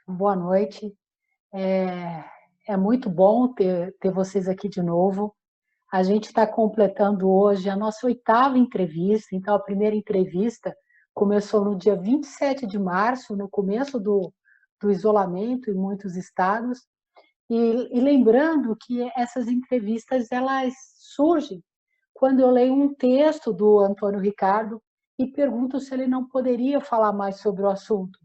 Boa noite. É, é muito bom ter vocês aqui de novo. A gente está completando hoje a nossa oitava entrevista. Então, a primeira entrevista começou no dia 27 de março, no começo do isolamento em muitos estados. E lembrando que essas entrevistas elas surgem quando eu leio um texto do Antônio Ricardo e pergunto se ele não poderia falar mais sobre o assunto.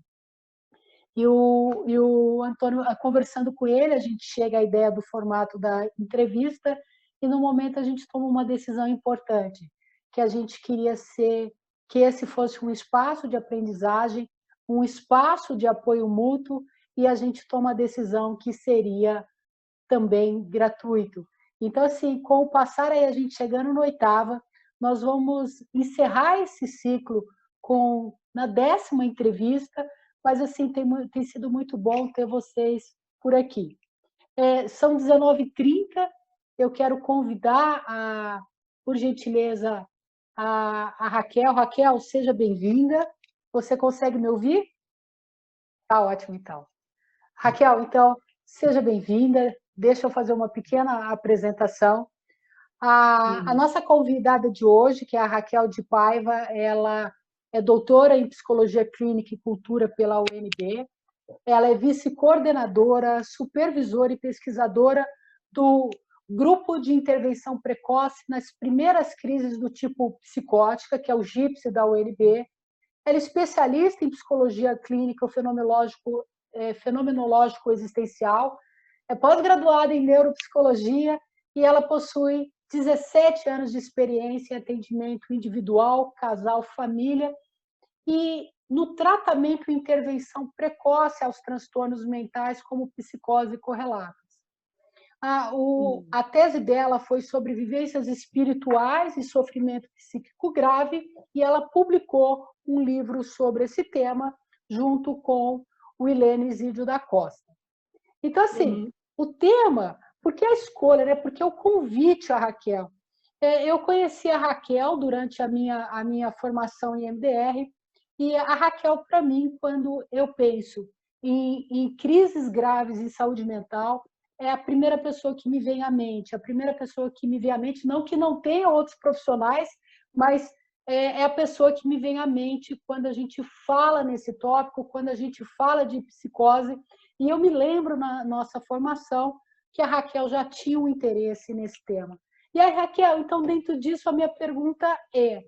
E o Antônio, conversando com ele, a gente chega à ideia do formato da entrevista e, no momento, a gente toma uma decisão importante, que a gente queria que esse fosse um espaço de aprendizagem, um espaço de apoio mútuo, e a gente toma a decisão que seria também gratuito. Então, assim, com o passar aí, a gente chegando no oitava, nós vamos encerrar esse ciclo na 10ª entrevista, mas assim, tem sido muito bom ter vocês por aqui. São 19h30, eu quero convidar, por gentileza, a Raquel. Raquel, seja bem-vinda. Você consegue me ouvir? Tá ótimo, então. Raquel, então, seja bem-vinda. Deixa eu fazer uma pequena apresentação. A Uhum. nossa convidada de hoje, que é a Raquel de Paiva, ela é doutora em Psicologia Clínica e Cultura pela UNB. Ela é vice-coordenadora, supervisora e pesquisadora do Grupo de Intervenção Precoce nas primeiras crises do tipo psicótica, que é o GIPSE da UNB. Ela é especialista em psicologia clínica fenomenológico existencial, é pós-graduada em neuropsicologia e ela possui 17 anos de experiência em atendimento individual, casal, família e no tratamento e intervenção precoce aos transtornos mentais como psicose e correlatos. Uhum. A tese dela foi sobre vivências espirituais e sofrimento psíquico grave, e ela publicou um livro sobre esse tema, junto com o Ilene Isidio da Costa. Então, assim, Uhum. o tema, por que a escolha, né? Porque o convite a Raquel. Eu conheci a Raquel durante a minha formação em MDR, e a Raquel, para mim, quando eu penso em crises graves em saúde mental, é a primeira pessoa que me vem à mente, a primeira pessoa que me vem à mente, não que não tenha outros profissionais, mas é a pessoa que me vem à mente quando a gente fala nesse tópico, quando a gente fala de psicose. E eu me lembro na nossa formação que a Raquel já tinha um interesse nesse tema. E aí, Raquel, então, dentro disso, a minha pergunta é,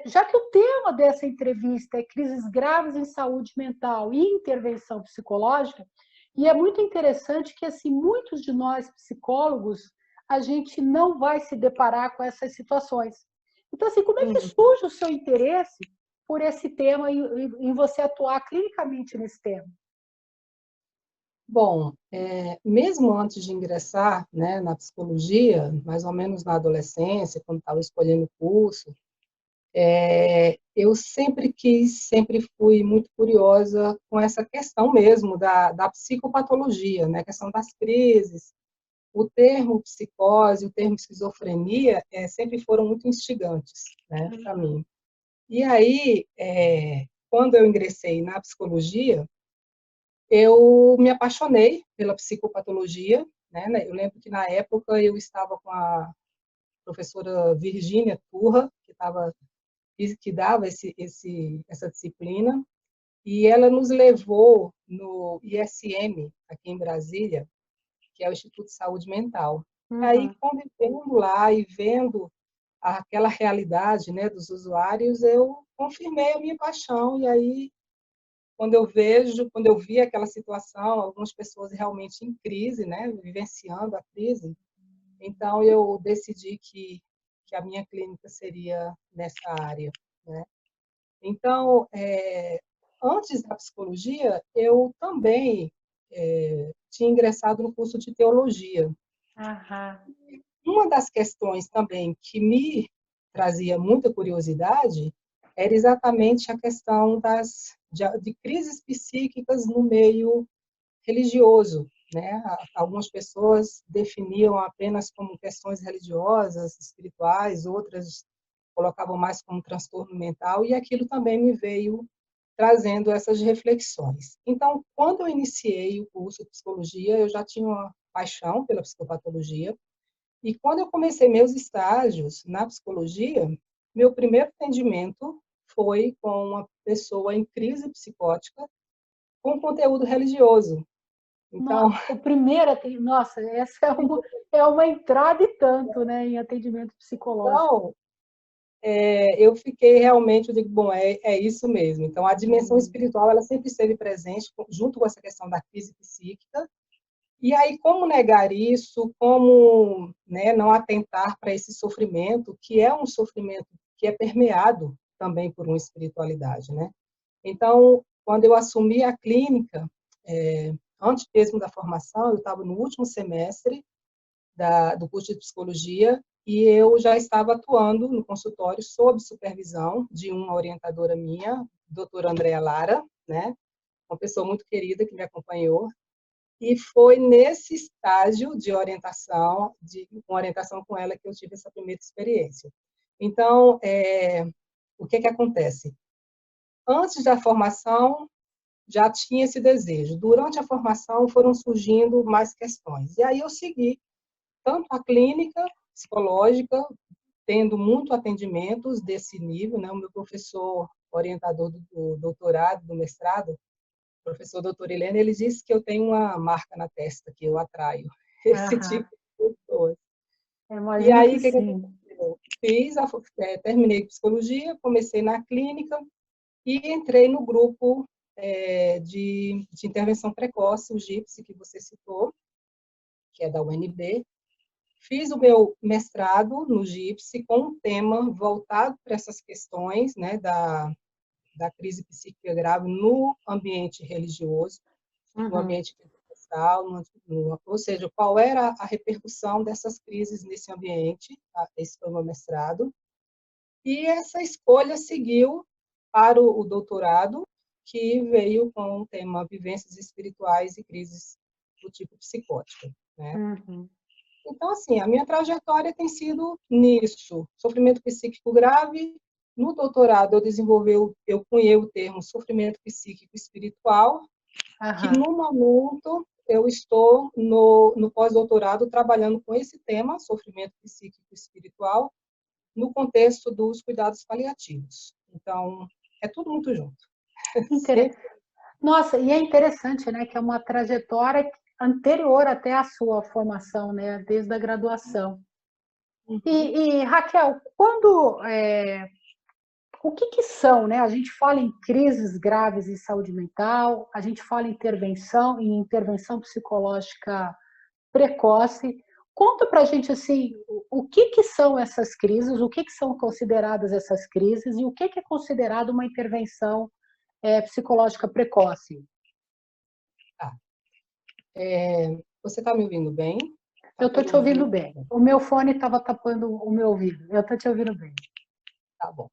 já que o tema dessa entrevista é crises graves em saúde mental e intervenção psicológica, e é muito interessante que, assim, muitos de nós psicólogos, a gente não vai se deparar com essas situações. Então, assim, como é que Uhum. surge o seu interesse por esse tema e em você atuar clinicamente nesse tema? Bom, mesmo antes de ingressar, né, na psicologia, mais ou menos na adolescência, quando estava escolhendo o curso, eu sempre fui muito curiosa com essa questão mesmo da psicopatologia, né, a questão das crises. O termo psicose, o termo esquizofrenia, sempre foram muito instigantes, né, para mim. E aí, quando eu ingressei na psicologia, eu me apaixonei pela psicopatologia, né? Eu lembro que na época eu estava com a professora Virgínia Turra, que dava essa disciplina, e ela nos levou no ISM, aqui em Brasília, que é o Instituto de Saúde Mental. Aí, Uhum. convivendo lá e vendo aquela realidade, né, dos usuários, eu confirmei a minha paixão, e aí quando eu vi aquela situação, algumas pessoas realmente em crise, né, vivenciando a crise, então eu decidi que a minha clínica seria nessa área, né. Então, antes da psicologia, eu também tinha ingressado no curso de teologia. Aham. Uma das questões também que me trazia muita curiosidade era exatamente a questão de crises psíquicas no meio religioso, né? Algumas pessoas definiam apenas como questões religiosas, espirituais, outras colocavam mais como transtorno mental, e aquilo também me veio trazendo essas reflexões. Então, quando eu iniciei o curso de psicologia, eu já tinha uma paixão pela psicopatologia, e quando eu comecei meus estágios na psicologia, meu primeiro atendimento foi com uma pessoa em crise psicótica com conteúdo religioso. Então, O primeiro, nossa, essa é uma entrada e tanto, né, em atendimento psicológico. então eu fiquei realmente, eu digo, bom, é isso mesmo. Então, a dimensão espiritual, ela sempre esteve presente, junto com essa questão da crise psíquica. E aí, como negar isso? Como, né, não atentar para esse sofrimento, que é um sofrimento que é permeado também por uma espiritualidade, né? Então, quando eu assumi a clínica, antes mesmo da formação, eu estava no último semestre do curso de psicologia, e eu já estava atuando no consultório sob supervisão de uma orientadora minha, doutora Andréa Lara, né? Uma pessoa muito querida que me acompanhou, e foi nesse estágio de orientação, com orientação com ela, que eu tive essa primeira experiência. Então, o que acontece? Antes da formação, já tinha esse desejo. Durante a formação, foram surgindo mais questões. E aí eu segui tanto a clínica psicológica, tendo muito atendimentos desse nível, né? O meu professor orientador do doutorado, do mestrado, o professor doutor Helena, ele disse que eu tenho uma marca na testa, que eu atraio esse tipo de pessoas. E Imagino aí, que o que sim. aconteceu? Terminei psicologia, comecei na clínica e entrei no grupo de intervenção precoce, o GIPSI, que você citou, que é da UNB. Fiz o meu mestrado no GIPSI com um tema voltado para essas questões, né, da crise psíquica grave no ambiente religioso, no ambiente pentecostal, ou seja, qual era a repercussão dessas crises nesse ambiente. Esse foi o meu mestrado. E essa escolha seguiu para o doutorado, que veio com o tema Vivências Espirituais e Crises do Tipo Psicótica, né? Então, assim, a minha trajetória tem sido nisso, sofrimento psíquico grave. No doutorado, eu cunhei o termo sofrimento psíquico espiritual, que no momento eu estou no pós-doutorado trabalhando com esse tema, sofrimento psíquico espiritual, no contexto dos cuidados paliativos. Então, é tudo muito junto. Nossa, e é interessante, né, que é uma trajetória anterior até à sua formação, né, desde a graduação. E Raquel, o que são, né? A gente fala em crises graves em saúde mental, a gente fala em intervenção psicológica precoce. Conta para a gente assim, o que são essas crises, o que são consideradas essas crises e o que é considerado uma intervenção psicológica precoce. Tá. Você está me ouvindo bem? Eu estou te ouvindo bem. O meu fone estava tapando o meu ouvido. Eu estou te ouvindo bem. Tá bom.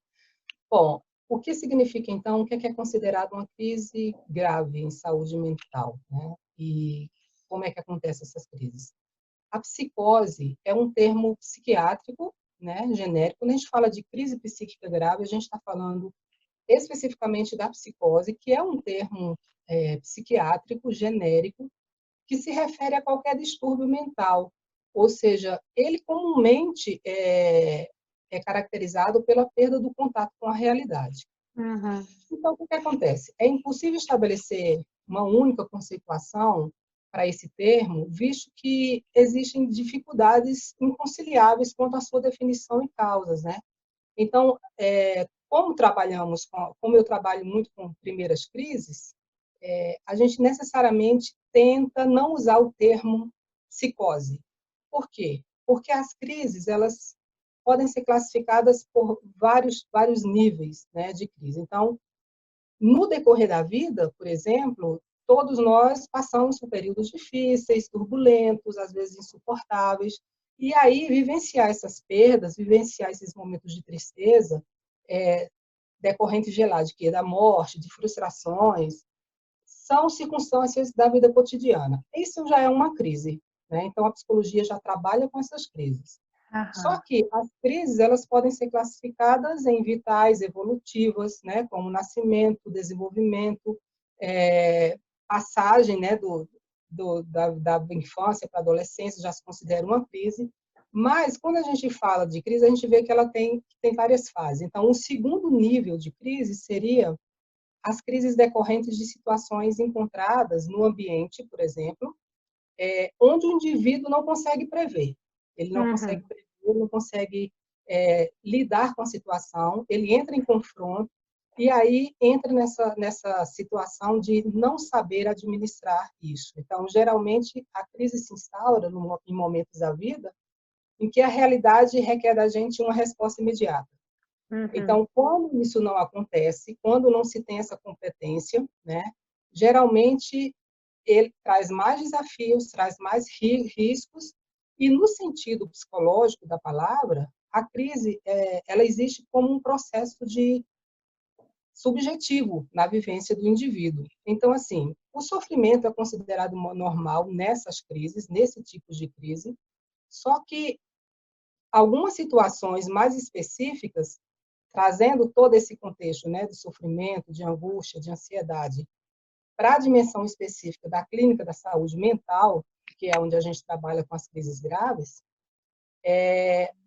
Bom, o que significa, então, o que é considerado uma crise grave em saúde mental, né? E como é que acontecem essas crises? A psicose é um termo psiquiátrico, né, genérico. Quando a gente fala de crise psíquica grave, a gente está falando especificamente da psicose, que é um termo psiquiátrico genérico que se refere a qualquer distúrbio mental. Ou seja, ele comumente é caracterizado pela perda do contato com a realidade. Então, o que acontece? É impossível estabelecer uma única conceituação para esse termo, visto que existem dificuldades inconciliáveis quanto à sua definição e causas, né? Então, como eu trabalho muito com primeiras crises, a gente necessariamente tenta não usar o termo psicose. Por quê? Porque as crises, elas podem ser classificadas por vários níveis, né, de crise. Então, no decorrer da vida, por exemplo, todos nós passamos por períodos difíceis, turbulentos, às vezes insuportáveis, e aí vivenciar essas perdas, vivenciar esses momentos de tristeza, decorrentes de quê? Da morte, de frustrações, são circunstâncias da vida cotidiana. Isso já é uma crise, né? Então, a psicologia já trabalha com essas crises. Só Aham. que as crises, elas podem ser classificadas em vitais, evolutivas, né, como nascimento, desenvolvimento, passagem, né, da infância para a adolescência, já se considera uma crise. Mas, quando a gente fala de crise, a gente vê que ela tem várias fases. Então, um segundo nível de crise seria as crises decorrentes de situações encontradas no ambiente, por exemplo, onde o indivíduo não consegue prever. Ele não consegue Uhum. prever, não consegue lidar com a situação, ele entra em confronto e aí entra nessa situação de não saber administrar isso. Então, geralmente, a crise se instaura em momentos da vida em que a realidade requer da gente uma resposta imediata. Uhum. Então, quando isso não acontece, quando não se tem essa competência, né, geralmente ele traz mais desafios, traz mais riscos, e no sentido psicológico da palavra, a crise ela existe como um processo de subjetivo na vivência do indivíduo. Então, assim, o sofrimento é considerado normal nessas crises, nesse tipo de crise, só que algumas situações mais específicas, trazendo todo esse contexto, né, de sofrimento, de angústia, de ansiedade, para a dimensão específica da clínica da saúde mental, que é onde a gente trabalha com as crises graves,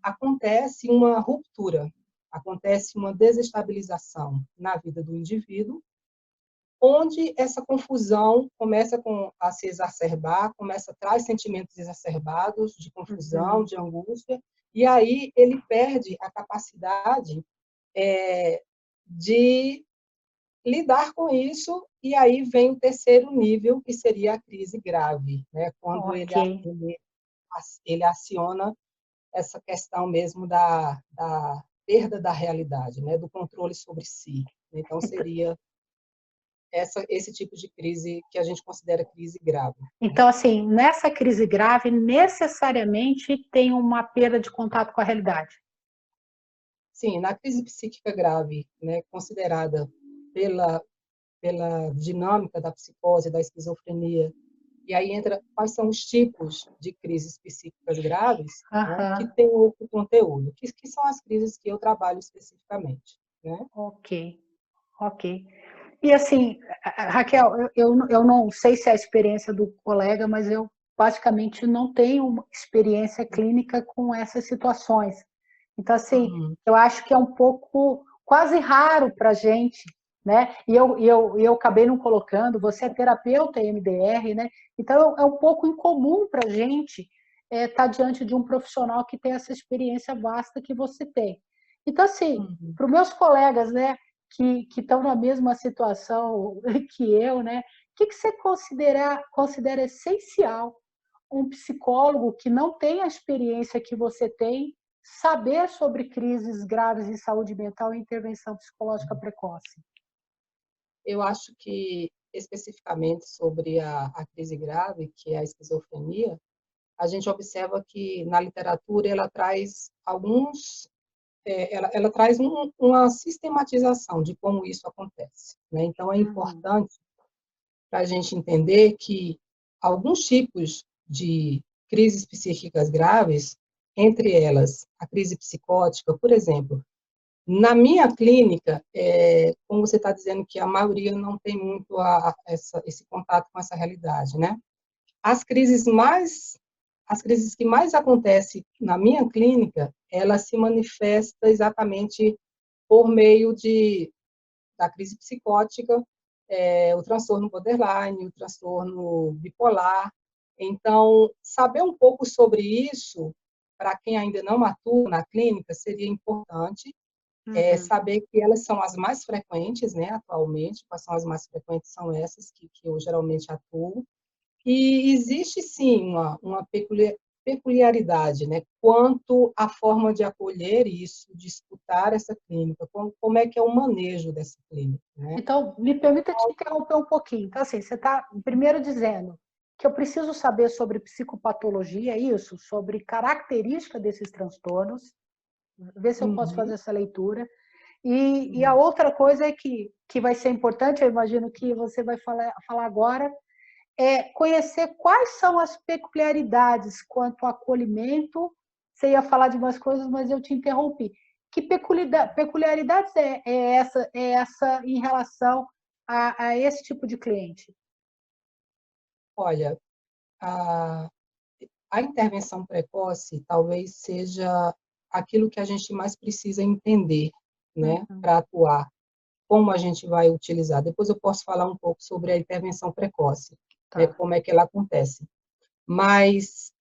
acontece uma ruptura, acontece uma desestabilização na vida do indivíduo, onde essa confusão começa a se exacerbar, começa a trazer sentimentos exacerbados de confusão, Uhum. de angústia, e aí ele perde a capacidade de lidar com isso, e aí vem o terceiro nível, que seria a crise grave, né? Quando Ok. ele aciona essa questão mesmo da perda da realidade, né? Do controle sobre si. Então, seria esse tipo de crise que a gente considera crise grave. Né? Então, assim, nessa crise grave, necessariamente tem uma perda de contato com a realidade. Sim, na crise psíquica grave, né? Considerada pela dinâmica da psicose, da esquizofrenia. E aí entra quais são os tipos de crises psíquicas graves, né, que Aham. têm outro conteúdo, que são as crises que eu trabalho especificamente. Né? Ok. Ok. E assim, Raquel, eu não sei se é a experiência do colega, mas eu basicamente não tenho uma experiência clínica com essas situações. Então, assim, Uhum. eu acho que é um pouco quase raro para a gente, né? E eu acabei não colocando, você é terapeuta MDR, né? Então, é um pouco incomum para a gente estar diante de um profissional que tem essa experiência vasta que você tem. Então, assim, Uhum. para os meus colegas, né, que estão na mesma situação que eu, né? O que você considera essencial um psicólogo que não tem a experiência que você tem saber sobre crises graves em saúde mental e intervenção psicológica precoce? Eu acho que, especificamente sobre a crise grave, que é a esquizofrenia, a gente observa que na literatura ela traz ela traz uma sistematização de como isso acontece. Né? Então, é Uhum. importante para a gente entender que alguns tipos de crises psíquicas graves, entre elas a crise psicótica, por exemplo, na minha clínica, como você está dizendo que a maioria não tem muito esse contato com essa realidade, né? As crises as crises que mais acontecem na minha clínica, ela se manifesta exatamente por meio da crise psicótica, o transtorno borderline, o transtorno bipolar. Então, saber um pouco sobre isso, para quem ainda não atua na clínica, seria importante, Uhum. saber que elas são as mais frequentes, né, atualmente, quais são as mais frequentes, são essas que eu geralmente atuo, e existe, sim, uma peculiaridade, né, quanto à forma de acolher isso, de escutar essa clínica, como é que é o manejo dessa clínica, né? Então, me permita te interromper um pouquinho. Então, assim, você está primeiro dizendo que eu preciso saber sobre psicopatologia, é isso, sobre característica desses transtornos, ver se eu posso fazer Uhum, essa leitura. E a uhum. outra coisa é que vai ser importante, eu imagino que você vai falar agora, é conhecer quais são as peculiaridades quanto ao acolhimento, você ia falar de umas coisas, mas eu te interrompi. Que peculiaridades é essa em relação a esse tipo de cliente? Olha, a, a intervenção precoce talvez seja aquilo que a gente mais precisa entender, né, Uhum. para atuar, como a gente vai utilizar. Depois eu posso falar um pouco sobre a intervenção precoce, né, Tá. como é que ela acontece. Mas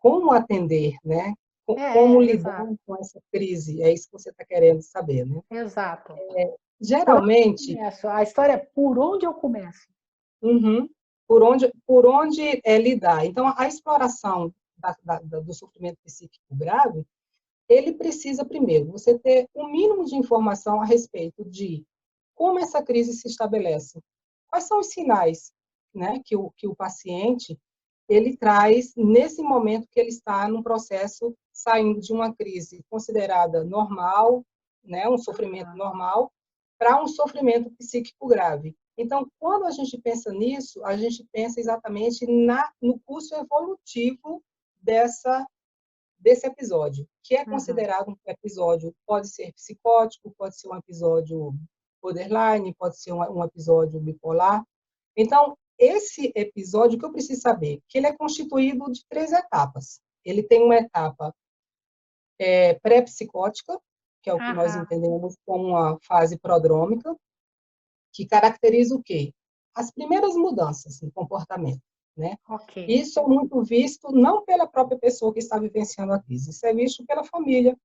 como atender, né? Como lidar Exato, com essa crise? É isso que você está querendo saber, né? exato. Por onde eu Geralmente, começo? A história é por onde eu começo. uhum, por onde lidar. Então, a exploração do sofrimento psíquico grave, ele precisa, primeiro, você ter um mínimo de informação a respeito de como essa crise se estabelece. Quais são os sinais, né, que o paciente ele traz nesse momento que ele está num processo saindo de uma crise considerada normal, né, um sofrimento normal, para um sofrimento psíquico grave. Então, quando a gente pensa nisso, a gente pensa exatamente no curso evolutivo desse episódio, que é Uhum. considerado um episódio, pode ser psicótico, pode ser um episódio borderline, pode ser um episódio bipolar. Então, esse episódio, o que eu preciso saber? Que ele é constituído de 3 etapas. Ele tem uma etapa pré-psicótica, que é o que nós Aham, entendemos como uma fase prodrômica, que caracteriza o quê? As primeiras mudanças no comportamento, né? ok. Isso é muito visto não pela própria pessoa que está vivenciando a crise, isso é visto pela família,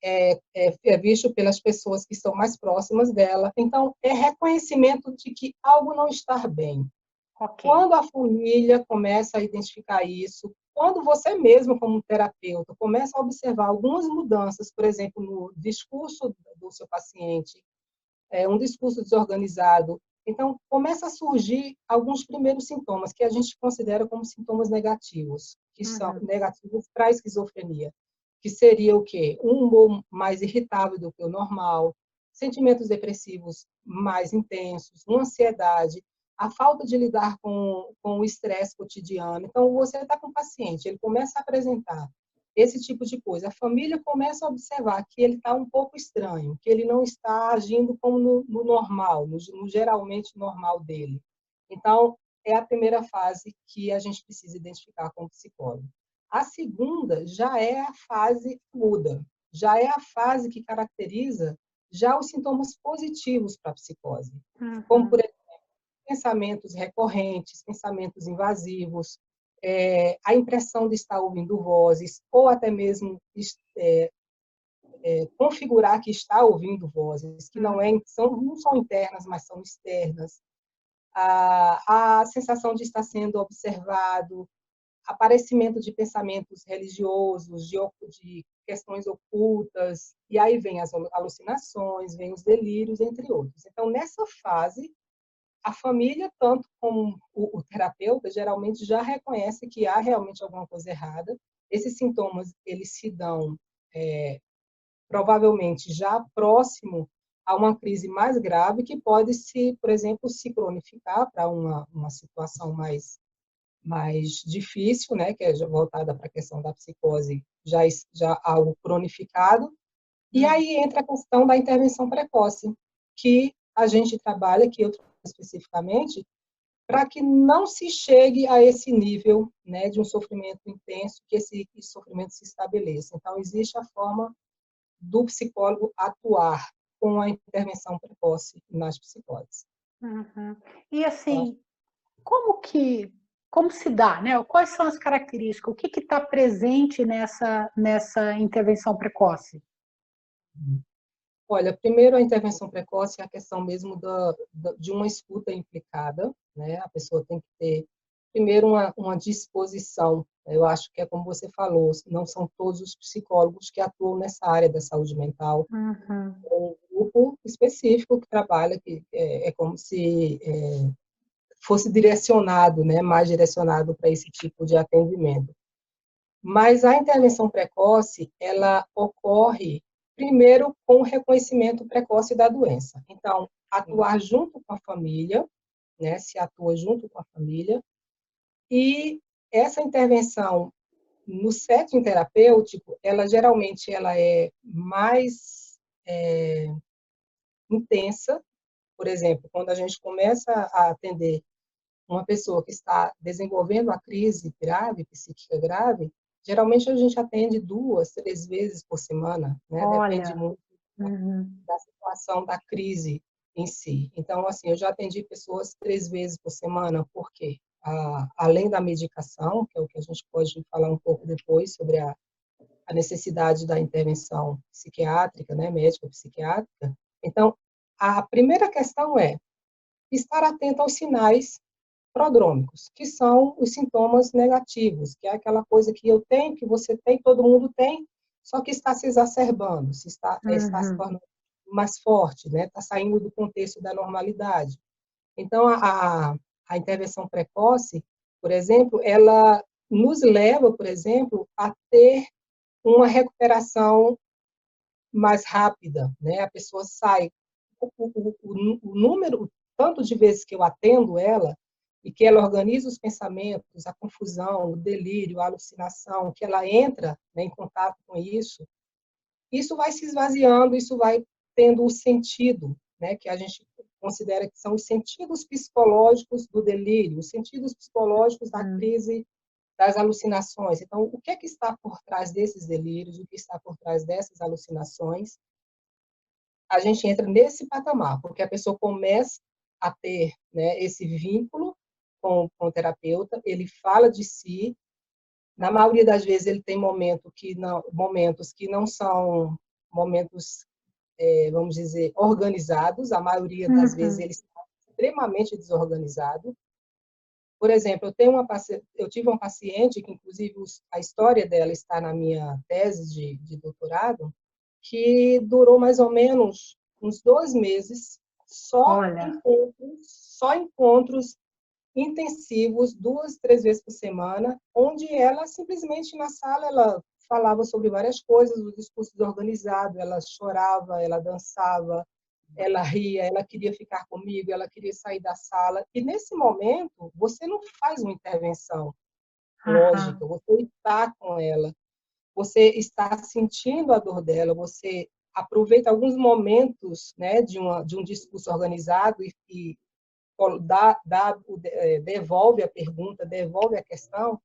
é visto pelas pessoas que estão mais próximas dela. Então, é reconhecimento de que algo não está bem. Ok. Quando a família começa a identificar isso, quando você mesmo, como terapeuta, começa a observar algumas mudanças, por exemplo, no discurso do seu paciente, um discurso desorganizado, então começa a surgir alguns primeiros sintomas que a gente considera como sintomas negativos, que são Uhum. negativos para a esquizofrenia, que seria o quê? Um humor mais irritável do que o normal, sentimentos depressivos mais intensos, uma ansiedade, a falta de lidar com o estresse cotidiano. Então, você está com o paciente, ele começa a apresentar esse tipo de coisa. A família começa a observar que ele está um pouco estranho, que ele não está agindo como no normal, no geralmente normal dele. Então, é a primeira fase que a gente precisa identificar como psicólogo. A segunda já é a fase aguda, já é a fase que caracteriza já os sintomas positivos para a psicose, como, por Uhum. exemplo, pensamentos recorrentes, pensamentos invasivos, a impressão de estar ouvindo vozes, ou até mesmo configurar que está ouvindo vozes, que Uhum. não são internas, mas são externas. A sensação de estar sendo observado, aparecimento de pensamentos religiosos, de questões ocultas, e aí vem as alucinações, vem os delírios, entre outros. Então, nessa fase, a família, tanto como o terapeuta, geralmente já reconhece que há realmente alguma coisa errada. Esses sintomas, eles se dão provavelmente já próximo a uma crise mais grave, que pode se, por exemplo, se cronificar para uma situação mais difícil, né, que é voltada para a questão da psicose, já algo cronificado. E Uhum. aí entra a questão da intervenção precoce, que a gente trabalha, que eu trabalho especificamente, para que não se chegue a esse nível, né, de um sofrimento intenso, que esse sofrimento se estabeleça. Então, existe a forma do psicólogo atuar com a intervenção precoce nas psicoses. Uhum. E Tá? assim, como se dá, né? Quais são as características? O que está presente nessa intervenção precoce? Olha, primeiro a intervenção precoce é a questão mesmo de uma escuta implicada, né? A pessoa tem que ter, primeiro, uma disposição. Eu acho que é como você falou, não são todos os psicólogos que atuam nessa área da saúde mental. Uhum. É um grupo específico que trabalha, que é como se fosse direcionado, né? Mais direcionado para esse tipo de atendimento. Mas a intervenção precoce, ela ocorre primeiro com o reconhecimento precoce da doença. Então, atuar junto com a família, né, se atua junto com a família, e essa intervenção no setting terapêutico, ela geralmente ela é mais intensa. Por exemplo, quando a gente começa a atender uma pessoa que está desenvolvendo a crise grave, psíquica grave, geralmente a gente atende 2, 3 vezes por semana, né? Depende Olha. muito Uhum. da situação da crise em si. Então, assim, eu já atendi pessoas 3 vezes por semana, porque além da medicação, que é o que a gente pode falar um pouco depois sobre a necessidade da intervenção psiquiátrica, né, médica psiquiátrica. Então, a primeira questão é estar atento aos sinais prodrômicos, que são os sintomas negativos, que é aquela coisa que eu tenho, que você tem, todo mundo tem, só que está se exacerbando, está se Uhum. tornando mais forte, né? Está saindo do contexto da normalidade. Então, a intervenção precoce, por exemplo, ela nos leva, por exemplo, a ter uma recuperação mais rápida, né? A pessoa sai, o número, o tanto de vezes que eu atendo ela, e que ela organiza os pensamentos, a confusão, o delírio, a alucinação, que ela entra, né, em contato com isso vai se esvaziando, isso vai tendo o sentido, né, que a gente considera que são os sentidos psicológicos do delírio, os sentidos psicológicos da crise das alucinações. Então, o que é que está por trás desses delírios, o que está por trás dessas alucinações? A gente entra nesse patamar, porque a pessoa começa a ter, né, esse vínculo com o terapeuta, ele fala de si, na maioria das vezes ele tem momentos que não são momentos, vamos dizer, organizados, a maioria das vezes Uhum. ele está extremamente desorganizado. Por exemplo, eu tive uma paciente, que inclusive a história dela está na minha tese de doutorado, que durou mais ou menos uns 2 meses, Olha. só encontros intensivos, 2, 3 vezes por semana, onde ela simplesmente na sala ela falava sobre várias coisas, o discurso desorganizado, ela chorava, ela dançava, ela ria, ela queria ficar comigo, ela queria sair da sala. E nesse momento, você não faz uma intervenção Aham. lógica, você está com ela, você está sentindo a dor dela, você aproveita alguns momentos, né, de um discurso organizado e devolve a pergunta, devolve a questão,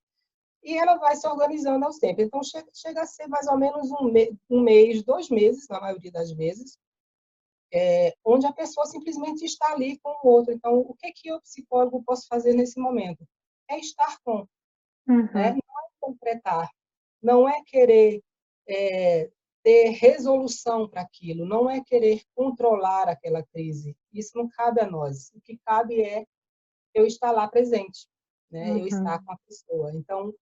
e ela vai se organizando aos tempos. Então, chega a ser mais ou menos um mês, 2 meses, na maioria das vezes, onde a pessoa simplesmente está ali com o outro. Então, o que que eu, psicólogo, posso fazer nesse momento? É estar com, né? Uhum. Não é interpretar, não é querer ter resolução para aquilo, não é querer controlar aquela crise. Isso não cabe a nós. O que cabe é eu estar lá presente, né? Eu estar Uhum. com a pessoa. Então,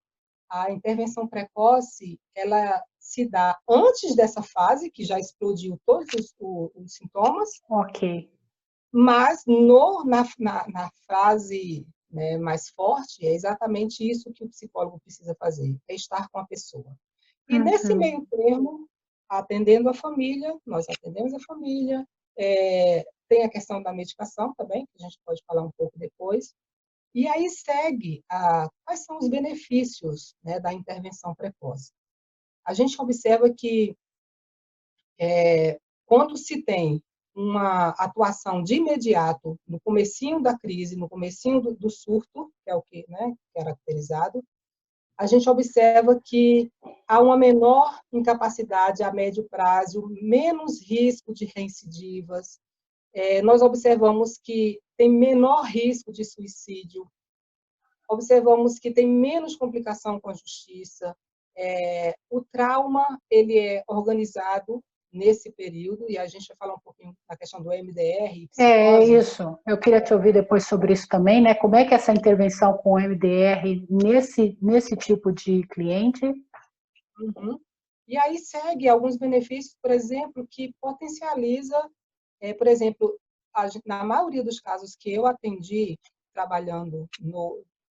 a intervenção precoce, ela se dá antes dessa fase, que já explodiu todos os sintomas, Ok. mas na fase, né, mais forte, é exatamente isso que o psicólogo precisa fazer, é estar com a pessoa. E nesse Uhum. meio termo, atendendo a família, nós atendemos a família, tem a questão da medicação também, que a gente pode falar um pouco depois, e aí segue quais são os benefícios, né, da intervenção precoce. A gente observa que quando se tem uma atuação de imediato no comecinho da crise, no comecinho do surto, que é o que, né, caracterizado, a gente observa que há uma menor incapacidade a médio prazo, menos risco de reincidivas. Nós observamos que tem menor risco de suicídio, observamos que tem menos complicação com a justiça. O trauma ele é organizado nesse período, e a gente vai falar um pouquinho da questão do MDR e É psicose. isso. Eu queria te ouvir depois sobre isso também, né? Como é que é essa intervenção com o MDR nesse tipo de cliente? Uhum. E aí segue alguns benefícios, por exemplo, que potencializa, por exemplo, na maioria dos casos que eu atendi trabalhando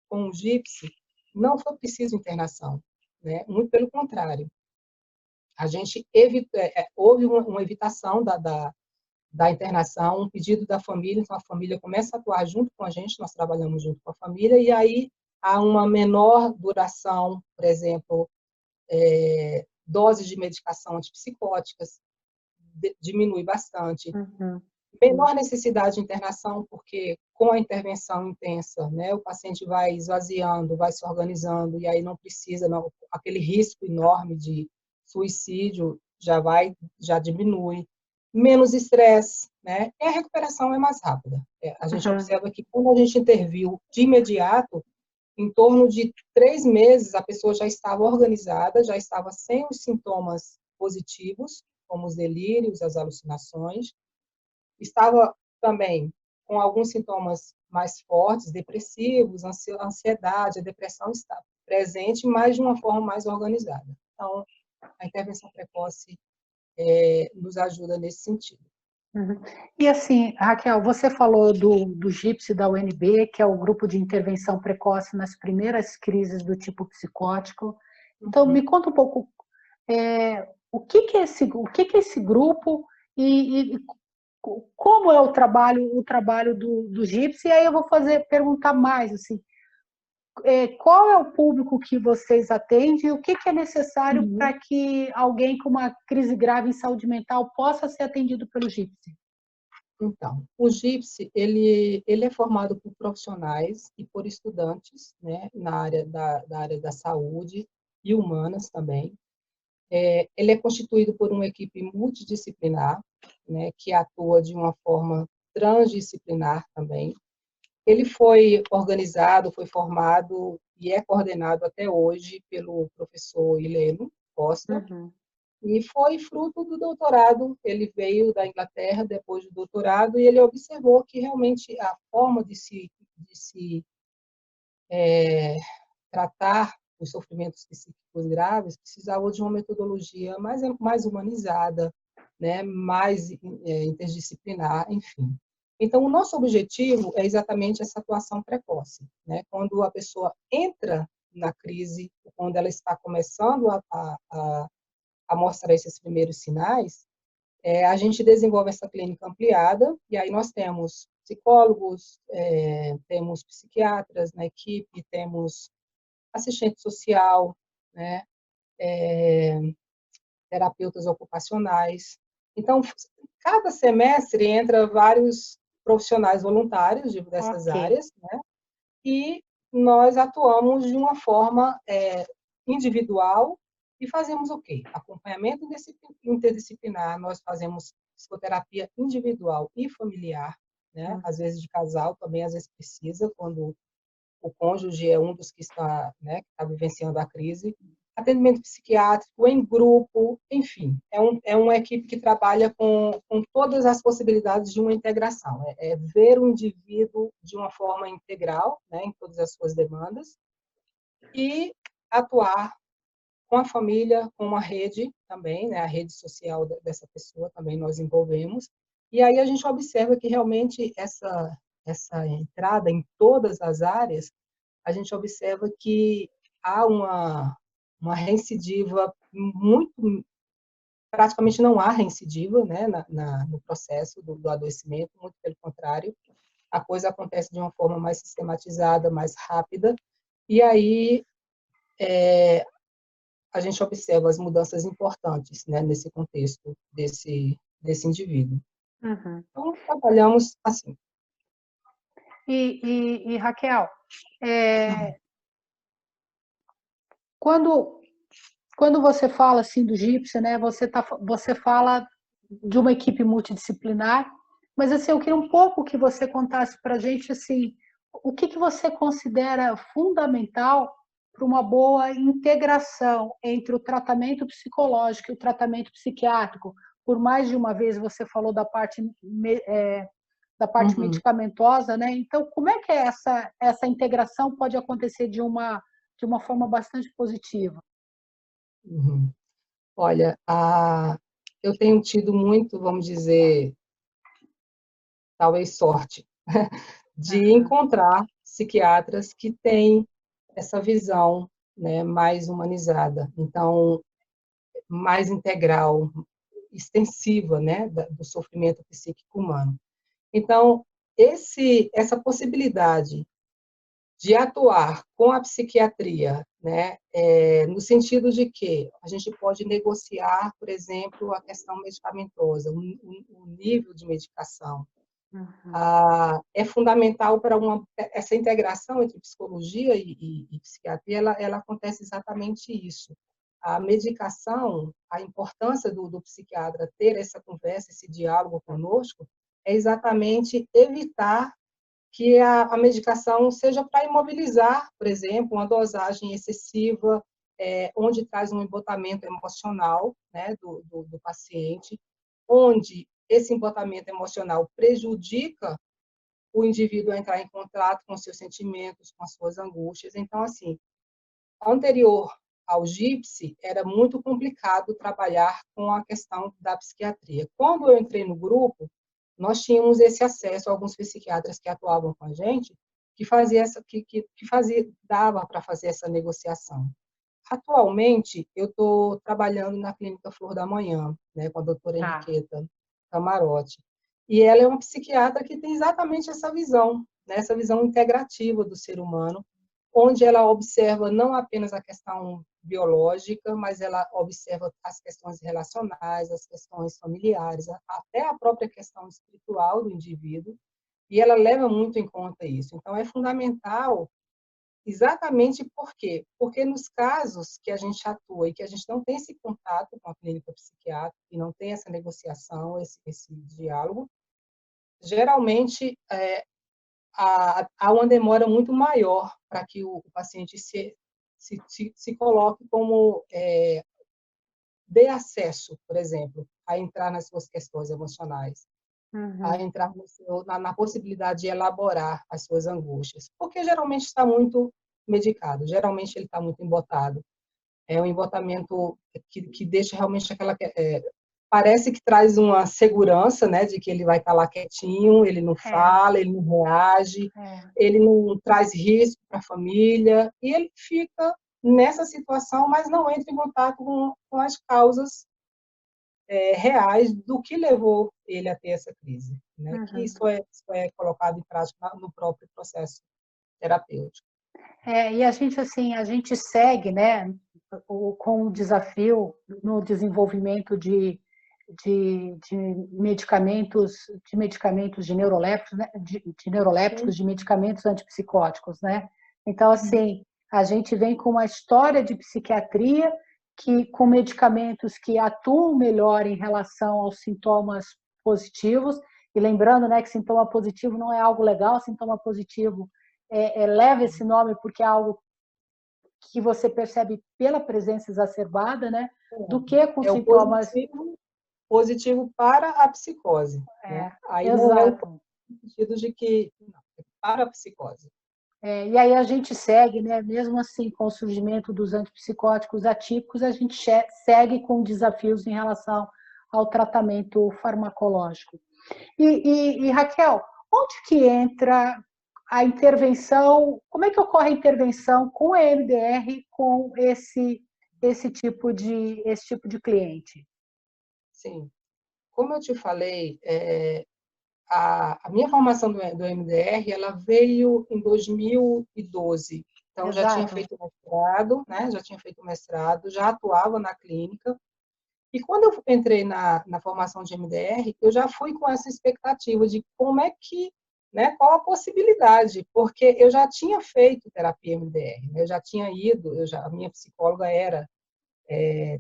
com o GIPSI, não foi preciso internação, né? Muito pelo contrário. A gente houve uma evitação da internação, um pedido da família, então a família começa a atuar junto com a gente, nós trabalhamos junto com a família, e aí há uma menor duração, por exemplo, doses de medicação antipsicóticas, diminui bastante. Uhum. Menor necessidade de internação, porque com a intervenção intensa, né, o paciente vai esvaziando, vai se organizando, e aí não precisa, não, aquele risco enorme de suicídio já diminui. Menos estresse, né, e a recuperação é mais rápida. A gente Uhum. observa que quando a gente interviu de imediato, em torno de 3 meses, a pessoa já estava organizada, já estava sem os sintomas positivos, como os delírios, as alucinações, estava também com alguns sintomas mais fortes, depressivos, ansiedade, a depressão está presente, mas de uma forma mais organizada. Então, a intervenção precoce nos ajuda nesse sentido. Uhum. E assim, Raquel, você falou do GIPSI da UNB, que é o Grupo de Intervenção Precoce nas primeiras crises do tipo psicótico. Então, me Uhum. conta um pouco o que que é esse grupo e como é o trabalho do GIPSI. E aí eu vou perguntar mais, assim, qual é o público que vocês atendem e o que que é necessário Uhum. para que alguém com uma crise grave em saúde mental possa ser atendido pelo GIPSI? Então, o GIPSI, ele é formado por profissionais e por estudantes, né, na área da área da saúde e humanas também. Ele é constituído por uma equipe multidisciplinar, né, que atua de uma forma transdisciplinar também. Ele foi organizado, foi formado e é coordenado até hoje pelo professor Hileno Costa, Uhum. e foi fruto do doutorado. Ele veio da Inglaterra depois do doutorado e ele observou que realmente a forma de se tratar os sofrimentos psíquicos graves precisava de uma metodologia mais humanizada, né, mais interdisciplinar, enfim. Então, o nosso objetivo é exatamente essa atuação precoce, né? Quando a pessoa entra na crise, quando ela está começando a mostrar esses primeiros sinais, a gente desenvolve essa clínica ampliada, e aí nós temos psicólogos, temos psiquiatras na equipe, temos assistente social, né, terapeutas ocupacionais. Então, cada semestre entra vários profissionais voluntários dessas Ok. áreas, né, e nós atuamos de uma forma individual e fazemos o quê? Acompanhamento interdisciplinar, nós fazemos psicoterapia individual e familiar, né, às vezes de casal também, às vezes precisa, quando o cônjuge é um dos que está, né, que está vivenciando a crise, atendimento psiquiátrico em grupo, enfim, é uma equipe que trabalha com todas as possibilidades de uma integração, ver o indivíduo de uma forma integral, né, em todas as suas demandas, e atuar com a família, com a rede também, né, a rede social dessa pessoa também nós envolvemos, e aí a gente observa que realmente essa entrada em todas as áreas, a gente observa que há uma recidiva muito, praticamente não há recidiva, né, no processo do adoecimento, muito pelo contrário, a coisa acontece de uma forma mais sistematizada, mais rápida, e aí a gente observa as mudanças importantes, né, nesse contexto desse indivíduo. Uhum. Então, trabalhamos assim. Raquel, quando, quando você fala assim do GIPSI, né, você fala de uma equipe multidisciplinar, mas assim, eu queria um pouco que você contasse para a gente assim, o que você considera fundamental para uma boa integração entre o tratamento psicológico e o tratamento psiquiátrico. Por mais de uma vez você falou da parte Uhum, medicamentosa, né? Então, como é que essa integração pode acontecer de uma forma bastante positiva? uhum. Olha, eu tenho tido muito, vamos dizer, talvez sorte, de Aham. encontrar psiquiatras que têm essa visão, né, mais humanizada, então, mais integral, extensiva, né, do sofrimento psíquico humano. Então, essa possibilidade de atuar com a psiquiatria, né, no sentido de que a gente pode negociar, por exemplo, a questão medicamentosa, o nível de medicação. Uhum. É fundamental para essa integração entre psicologia e psiquiatria, ela acontece exatamente isso. A medicação, a importância do psiquiatra ter essa conversa, esse diálogo conosco, é exatamente evitar que a medicação seja para imobilizar, por exemplo, uma dosagem excessiva, onde traz um embotamento emocional, né, do paciente, onde esse embotamento emocional prejudica o indivíduo a entrar em contato com seus sentimentos, com as suas angústias. Então, assim, anterior ao GIPSI, era muito complicado trabalhar com a questão da psiquiatria. Quando eu entrei no grupo, nós tínhamos esse acesso a alguns psiquiatras que atuavam com a gente, que dava para fazer essa negociação. Atualmente, eu estou trabalhando na Clínica Flor da Manhã, né, com a doutora Tá. Henriqueta Camarote. E ela é uma psiquiatra que tem exatamente essa visão, né, essa visão integrativa do ser humano, onde ela observa não apenas a questão biológica, mas ela observa as questões relacionais, as questões familiares, até a própria questão espiritual do indivíduo, e ela leva muito em conta isso. Então, é fundamental. Exatamente por quê? Porque nos casos que a gente atua e que a gente não tem esse contato com a clínica psiquiátrica e não tem essa negociação, esse diálogo, geralmente há uma demora muito maior para que o paciente se coloque como dê acesso, por exemplo, a entrar nas suas questões emocionais, a Uhum. entrar na possibilidade de elaborar as suas angústias, porque geralmente está muito medicado, geralmente ele está muito embotado. É um embotamento que deixa realmente aquela... parece que traz uma segurança, né, de que ele vai estar lá quietinho, ele não É, fala, ele não reage, é. ele não traz risco para a família, e ele fica nessa situação, mas não entra em contato com as causas reais do que levou ele a ter essa crise, né? Que Uhum. isso é colocado em prática no próprio processo terapêutico. E a gente assim, a gente segue, né, com o desafio no desenvolvimento de medicamentos de neurolépticos, né, de Sim. neurolépticos, de medicamentos antipsicóticos, né? Então, assim, a gente vem com uma história de psiquiatria que com medicamentos que atuam melhor em relação aos sintomas positivos, e lembrando, né, que sintoma positivo não é algo legal, sintoma positivo leva esse nome porque é algo que você percebe pela presença exacerbada, né? Do que com É o sintomas. positivo para a psicose, né? Aí não é o Exato. sentido de que não, é para a psicose. E aí a gente segue, né? Mesmo assim, com o surgimento dos antipsicóticos atípicos, a gente segue com desafios em relação ao tratamento farmacológico. E Raquel, onde que entra a intervenção? Como é que ocorre a intervenção com a MDR com esse tipo de cliente? Sim. Como eu te falei, a minha formação do MDR ela veio em 2012. Então, já tinha Exato. feito mestrado, né? Já tinha feito mestrado, já atuava na clínica. E quando eu entrei na formação de MDR, eu já fui com essa expectativa de como é que, né, qual a possibilidade, porque eu já tinha feito terapia MDR, né, eu já tinha ido, a minha psicóloga era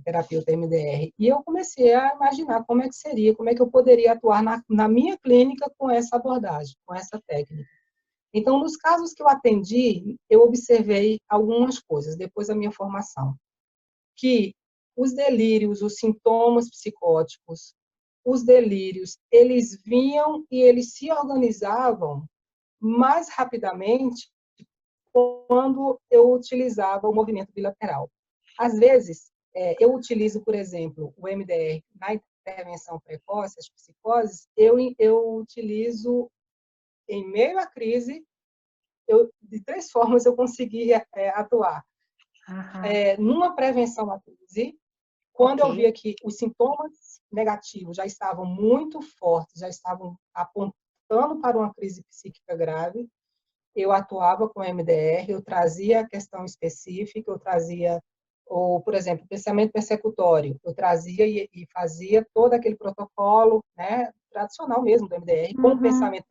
terapeuta MDR, e eu comecei a imaginar como é que seria, como é que eu poderia atuar na minha clínica com essa abordagem, com essa técnica. Então, nos casos que eu atendi, eu observei algumas coisas depois da minha formação que os delírios, os sintomas psicóticos, os delírios, eles vinham e eles se organizavam mais rapidamente quando eu utilizava o movimento bilateral. Às vezes, eu utilizo, por exemplo, o MDR na intervenção precoce, as psicoses, eu utilizo em meio à crise, de 3 formas eu conseguia atuar. Aham. Numa prevenção à crise, quando Ok. eu via que os sintomas negativos já estavam muito fortes, já estavam apontando para uma crise psíquica grave, eu atuava com MDR, eu trazia a questão específica, eu trazia, ou, por exemplo, pensamento persecutório, eu trazia e fazia todo aquele protocolo, né, tradicional mesmo do MDR, com o Uhum. pensamento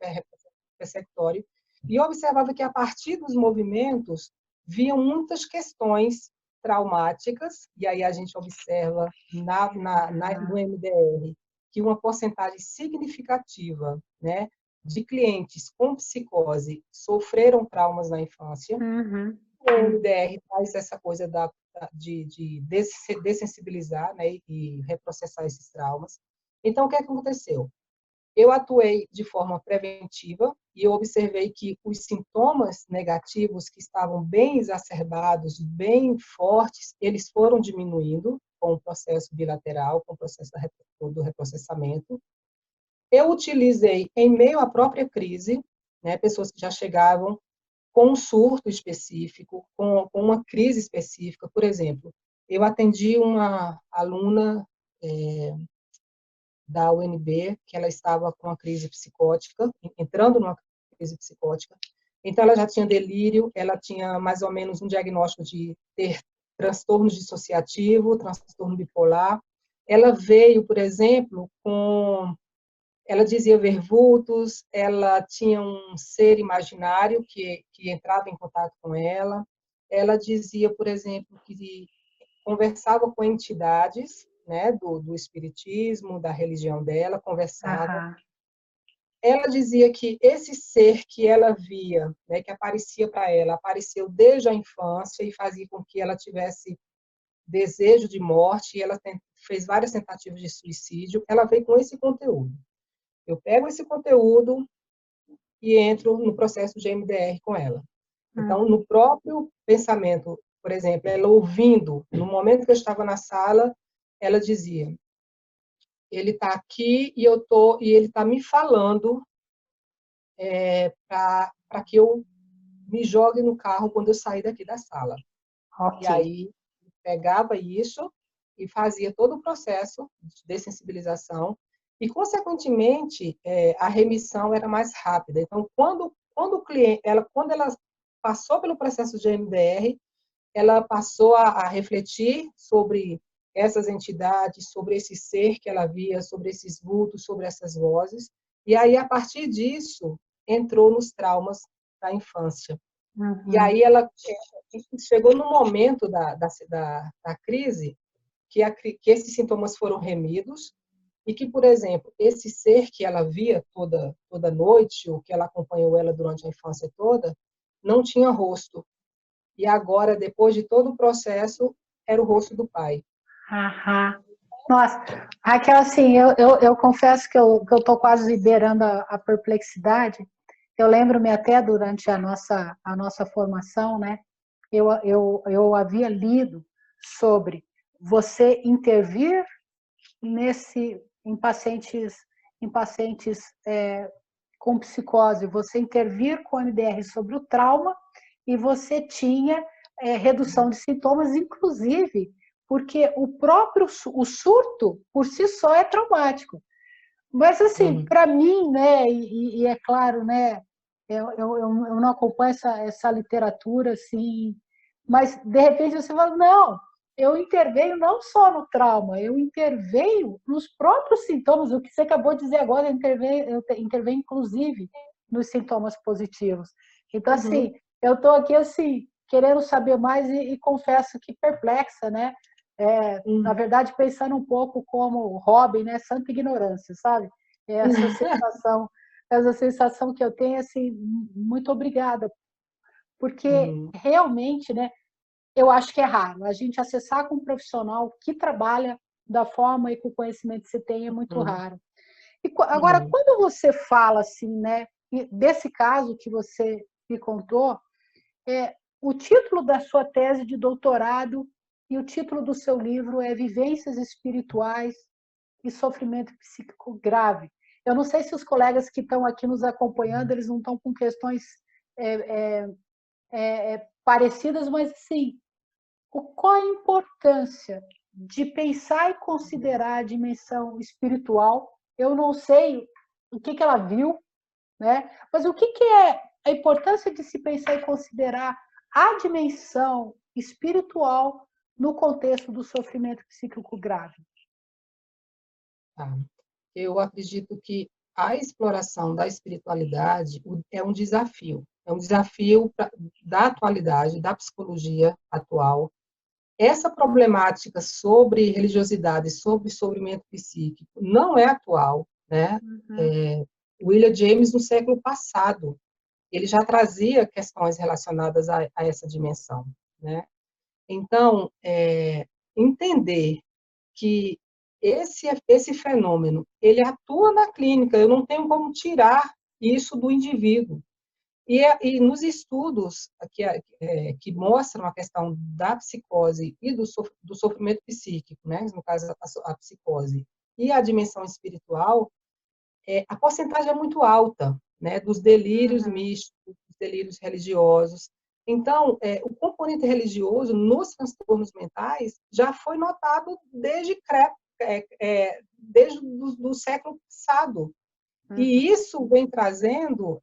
persecutório, e eu observava que a partir dos movimentos viam muitas questões traumáticas, e aí a gente observa no MDR que uma porcentagem significativa, né, de clientes com psicose sofreram traumas na infância. Uhum. O MDR traz essa coisa de dessensibilizar, né, e reprocessar esses traumas. Então, o que aconteceu? Eu atuei de forma preventiva e eu observei que os sintomas negativos que estavam bem exacerbados, bem fortes, eles foram diminuindo com o processo bilateral, com o processo do reprocessamento. Eu utilizei, em meio à própria crise, né, pessoas que já chegavam com um surto específico, com uma crise específica. Por exemplo, eu atendi uma aluna da UNB, que ela estava com uma crise psicótica, entrando numa crise psicótica. Então, ela já tinha delírio, ela tinha mais ou menos um diagnóstico de ter transtorno dissociativo, transtorno bipolar. Ela veio, por exemplo, com... Ela dizia ver vultos, ela tinha um ser imaginário que entrava em contato com ela. Ela dizia, por exemplo, que conversava com entidades, né, do espiritismo, da religião dela, conversava. Aham. Ela dizia que esse ser que ela via, né, que aparecia para ela, apareceu desde a infância e fazia com que ela tivesse desejo de morte, e ela fez várias tentativas de suicídio. Ela veio com esse conteúdo. Eu pego esse conteúdo e entro no processo de MDR com ela. Então, Uhum. no próprio pensamento, por exemplo, ela ouvindo, no momento que eu estava na sala, ela dizia: ele está aqui e ele está me falando para que eu me jogue no carro quando eu sair daqui da sala. E Ok. aí pegava isso e fazia todo o processo de dessensibilização e, consequentemente, a remissão era mais rápida. Então, quando o cliente, quando ela passou pelo processo de MDR, ela passou a refletir sobre essas entidades, sobre esse ser que ela via, sobre esses vultos, sobre essas vozes, e aí, a partir disso, entrou nos traumas da infância. E Uhum. aí ela chegou no momento da crise que esses sintomas foram remidos e que, por exemplo, esse ser que ela via toda noite, ou que ela acompanhou ela durante a infância toda, não tinha rosto. E agora, depois de todo o processo, era o rosto do pai. Aham. Nossa, Raquel, assim, eu confesso que eu estou quase liberando a perplexidade. Eu lembro-me até durante a nossa formação, né? Eu havia lido sobre você intervir em pacientes com psicose, você intervir com MDR sobre o trauma e você tinha redução de sintomas, inclusive porque o surto por si só é traumático. Mas assim, Uhum. para mim, né, e é claro, né, eu não acompanho essa literatura assim, mas de repente você fala, não, eu intervenho não só no trauma, eu intervenho nos próprios sintomas, o que você acabou de dizer agora, eu intervenho inclusive nos sintomas positivos. Então, assim, Uhum. eu estou aqui assim, querendo saber mais e confesso que perplexa, né? Na Uhum. verdade, pensando um pouco como Robin, né? Santa ignorância, sabe? Essa sensação que eu tenho, assim, muito obrigada, porque Uhum. realmente, né? Eu acho que é raro. A gente acessar com um profissional que trabalha da forma e com o conhecimento que você tem é muito Uhum. raro. E agora, Uhum. quando você fala assim, né? Desse caso que você me contou, o título da sua tese de doutorado e o título do seu livro é Vivências Espirituais e Sofrimento Psíquico Grave. Eu não sei se os colegas que estão aqui nos acompanhando, eles não estão com questões parecidas, mas sim, qual a importância de pensar e considerar a dimensão espiritual? Eu não sei o que ela viu, né? Mas o que é a importância de se pensar e considerar a dimensão espiritual no contexto do sofrimento psíquico grave? Tá? Eu acredito que a exploração da espiritualidade é um desafio da atualidade, da psicologia atual. Essa problemática sobre religiosidade, sobre sofrimento psíquico, não é atual, né? Uhum. William James, no século passado, ele já trazia questões relacionadas a essa dimensão, né? Então, entender que esse fenômeno, ele atua na clínica, eu não tenho como tirar isso do indivíduo. E nos estudos que mostram a questão da psicose e do sofrimento psíquico, né, no caso a psicose, e a dimensão espiritual, a porcentagem é muito alta, né, dos delírios Uhum. místicos, dos delírios religiosos. Então, o componente religioso nos transtornos mentais já foi notado desde do século passado. Uhum. E isso vem trazendo,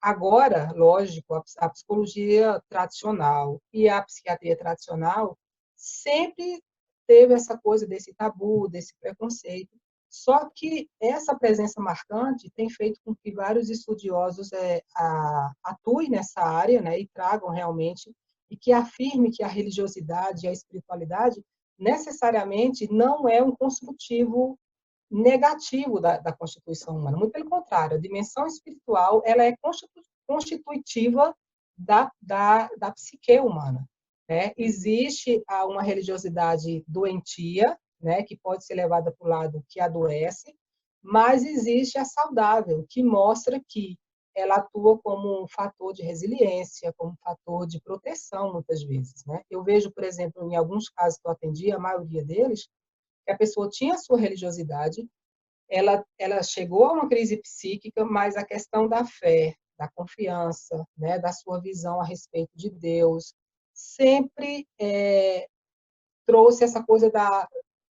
agora, lógico, a psicologia tradicional e a psiquiatria tradicional sempre teve essa coisa desse tabu, desse preconceito. Só que essa presença marcante tem feito com que vários estudiosos atuem nessa área, né, e tragam realmente, e que afirme que a religiosidade e a espiritualidade necessariamente não é um construtivo negativo da constituição humana. Muito pelo contrário, a dimensão espiritual ela é constitutiva da psique humana. Né? Existe uma religiosidade doentia, né, que pode ser levada para o lado que adoece, mas existe a saudável, que mostra que ela atua como um fator de resiliência, como um fator de proteção, muitas vezes. Né? Eu vejo, por exemplo, em alguns casos que eu atendi, a maioria deles, que a pessoa tinha a sua religiosidade, ela chegou a uma crise psíquica, mas a questão da fé, da confiança, né, da sua visão a respeito de Deus, sempre trouxe essa coisa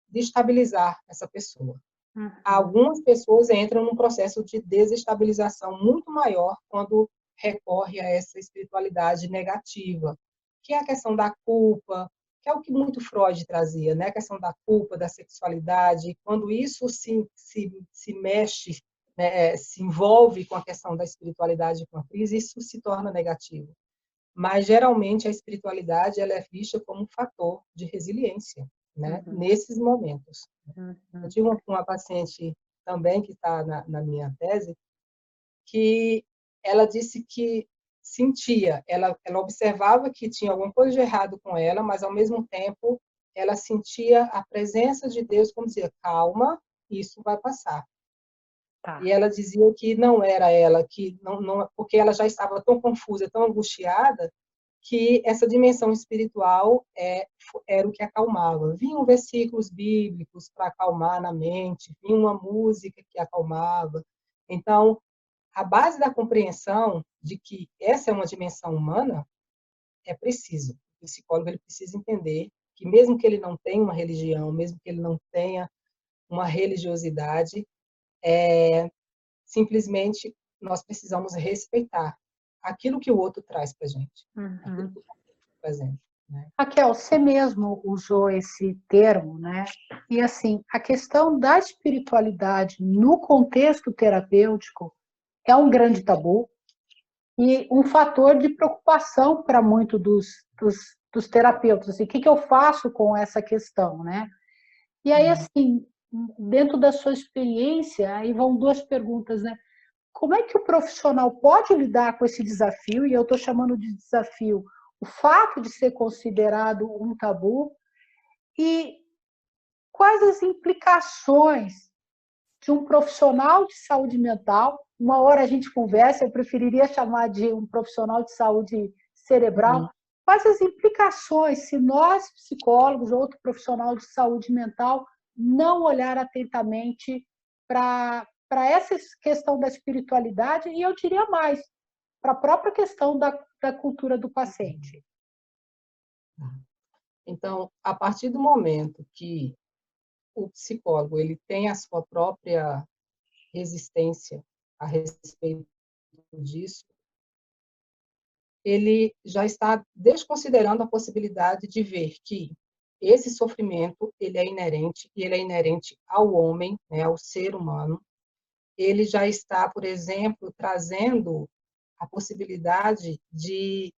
de estabilizar essa pessoa. Uhum. Algumas pessoas entram num processo de desestabilização muito maior quando recorre a essa espiritualidade negativa, que é a questão da culpa, que é o que muito Freud trazia, né? A questão da culpa, da sexualidade, quando isso se mexe, né, se envolve com a questão da espiritualidade com a crise, isso se torna negativo. Mas, geralmente, a espiritualidade ela é vista como um fator de resiliência, né? Uhum. Nesses momentos. Eu Uhum. tive uma paciente também que está na minha tese, que ela disse que sentia, ela observava que tinha alguma coisa de errado com ela, mas ao mesmo tempo ela sentia a presença de Deus, como dizia, calma, isso vai passar. E Tá. ela dizia que não era ela, que não, porque ela já estava tão confusa, tão angustiada, que essa dimensão espiritual era o que acalmava. Vinham versículos bíblicos para acalmar na mente, vinha uma música que acalmava. Então, a base da compreensão de que essa é uma dimensão humana é preciso. O psicólogo ele precisa entender que mesmo que ele não tenha uma religião, mesmo que ele não tenha uma religiosidade, simplesmente nós precisamos respeitar aquilo que o outro traz para a gente, aquilo Uhum. que o outro apresenta. Né? Raquel, você mesmo usou esse termo, né? E assim, a questão da espiritualidade no contexto terapêutico é um grande tabu e um fator de preocupação para muitos dos terapeutas. Assim, o que eu faço com essa questão, né? E aí, assim, dentro da sua experiência, aí vão duas perguntas, né? Como é que o profissional pode lidar com esse desafio? E eu estou chamando de desafio o fato de ser considerado um tabu. E quais as implicações de um profissional de saúde mental? Uma hora a gente conversa, eu preferiria chamar de um profissional de saúde cerebral. Uhum. Quais as implicações se nós, psicólogos, ou outro profissional de saúde mental, não olhar atentamente para essa questão da espiritualidade e eu diria mais, para a própria questão da cultura do paciente? Então, a partir do momento que o psicólogo ele tem a sua própria resistência a respeito disso, ele já está desconsiderando a possibilidade de ver que esse sofrimento ele é inerente, e ele é inerente ao homem, né, ao ser humano. Ele já está, por exemplo, trazendo a possibilidade de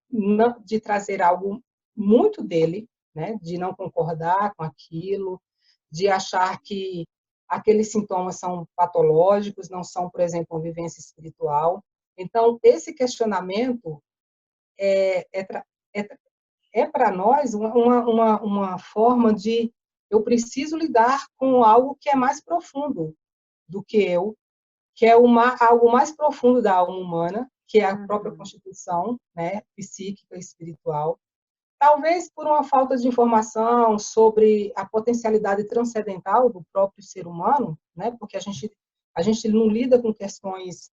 trazer algo muito dele, né, de não concordar com aquilo, de achar que aqueles sintomas são patológicos, não são, por exemplo, uma vivência espiritual. Então, esse questionamento é, é, é, é para nós uma forma de eu preciso lidar com algo que é mais profundo do que eu, que é algo mais profundo da alma humana, que é a própria constituição, né, psíquica e espiritual. Talvez por uma falta de informação sobre a potencialidade transcendental do próprio ser humano, né, porque a gente não lida com questões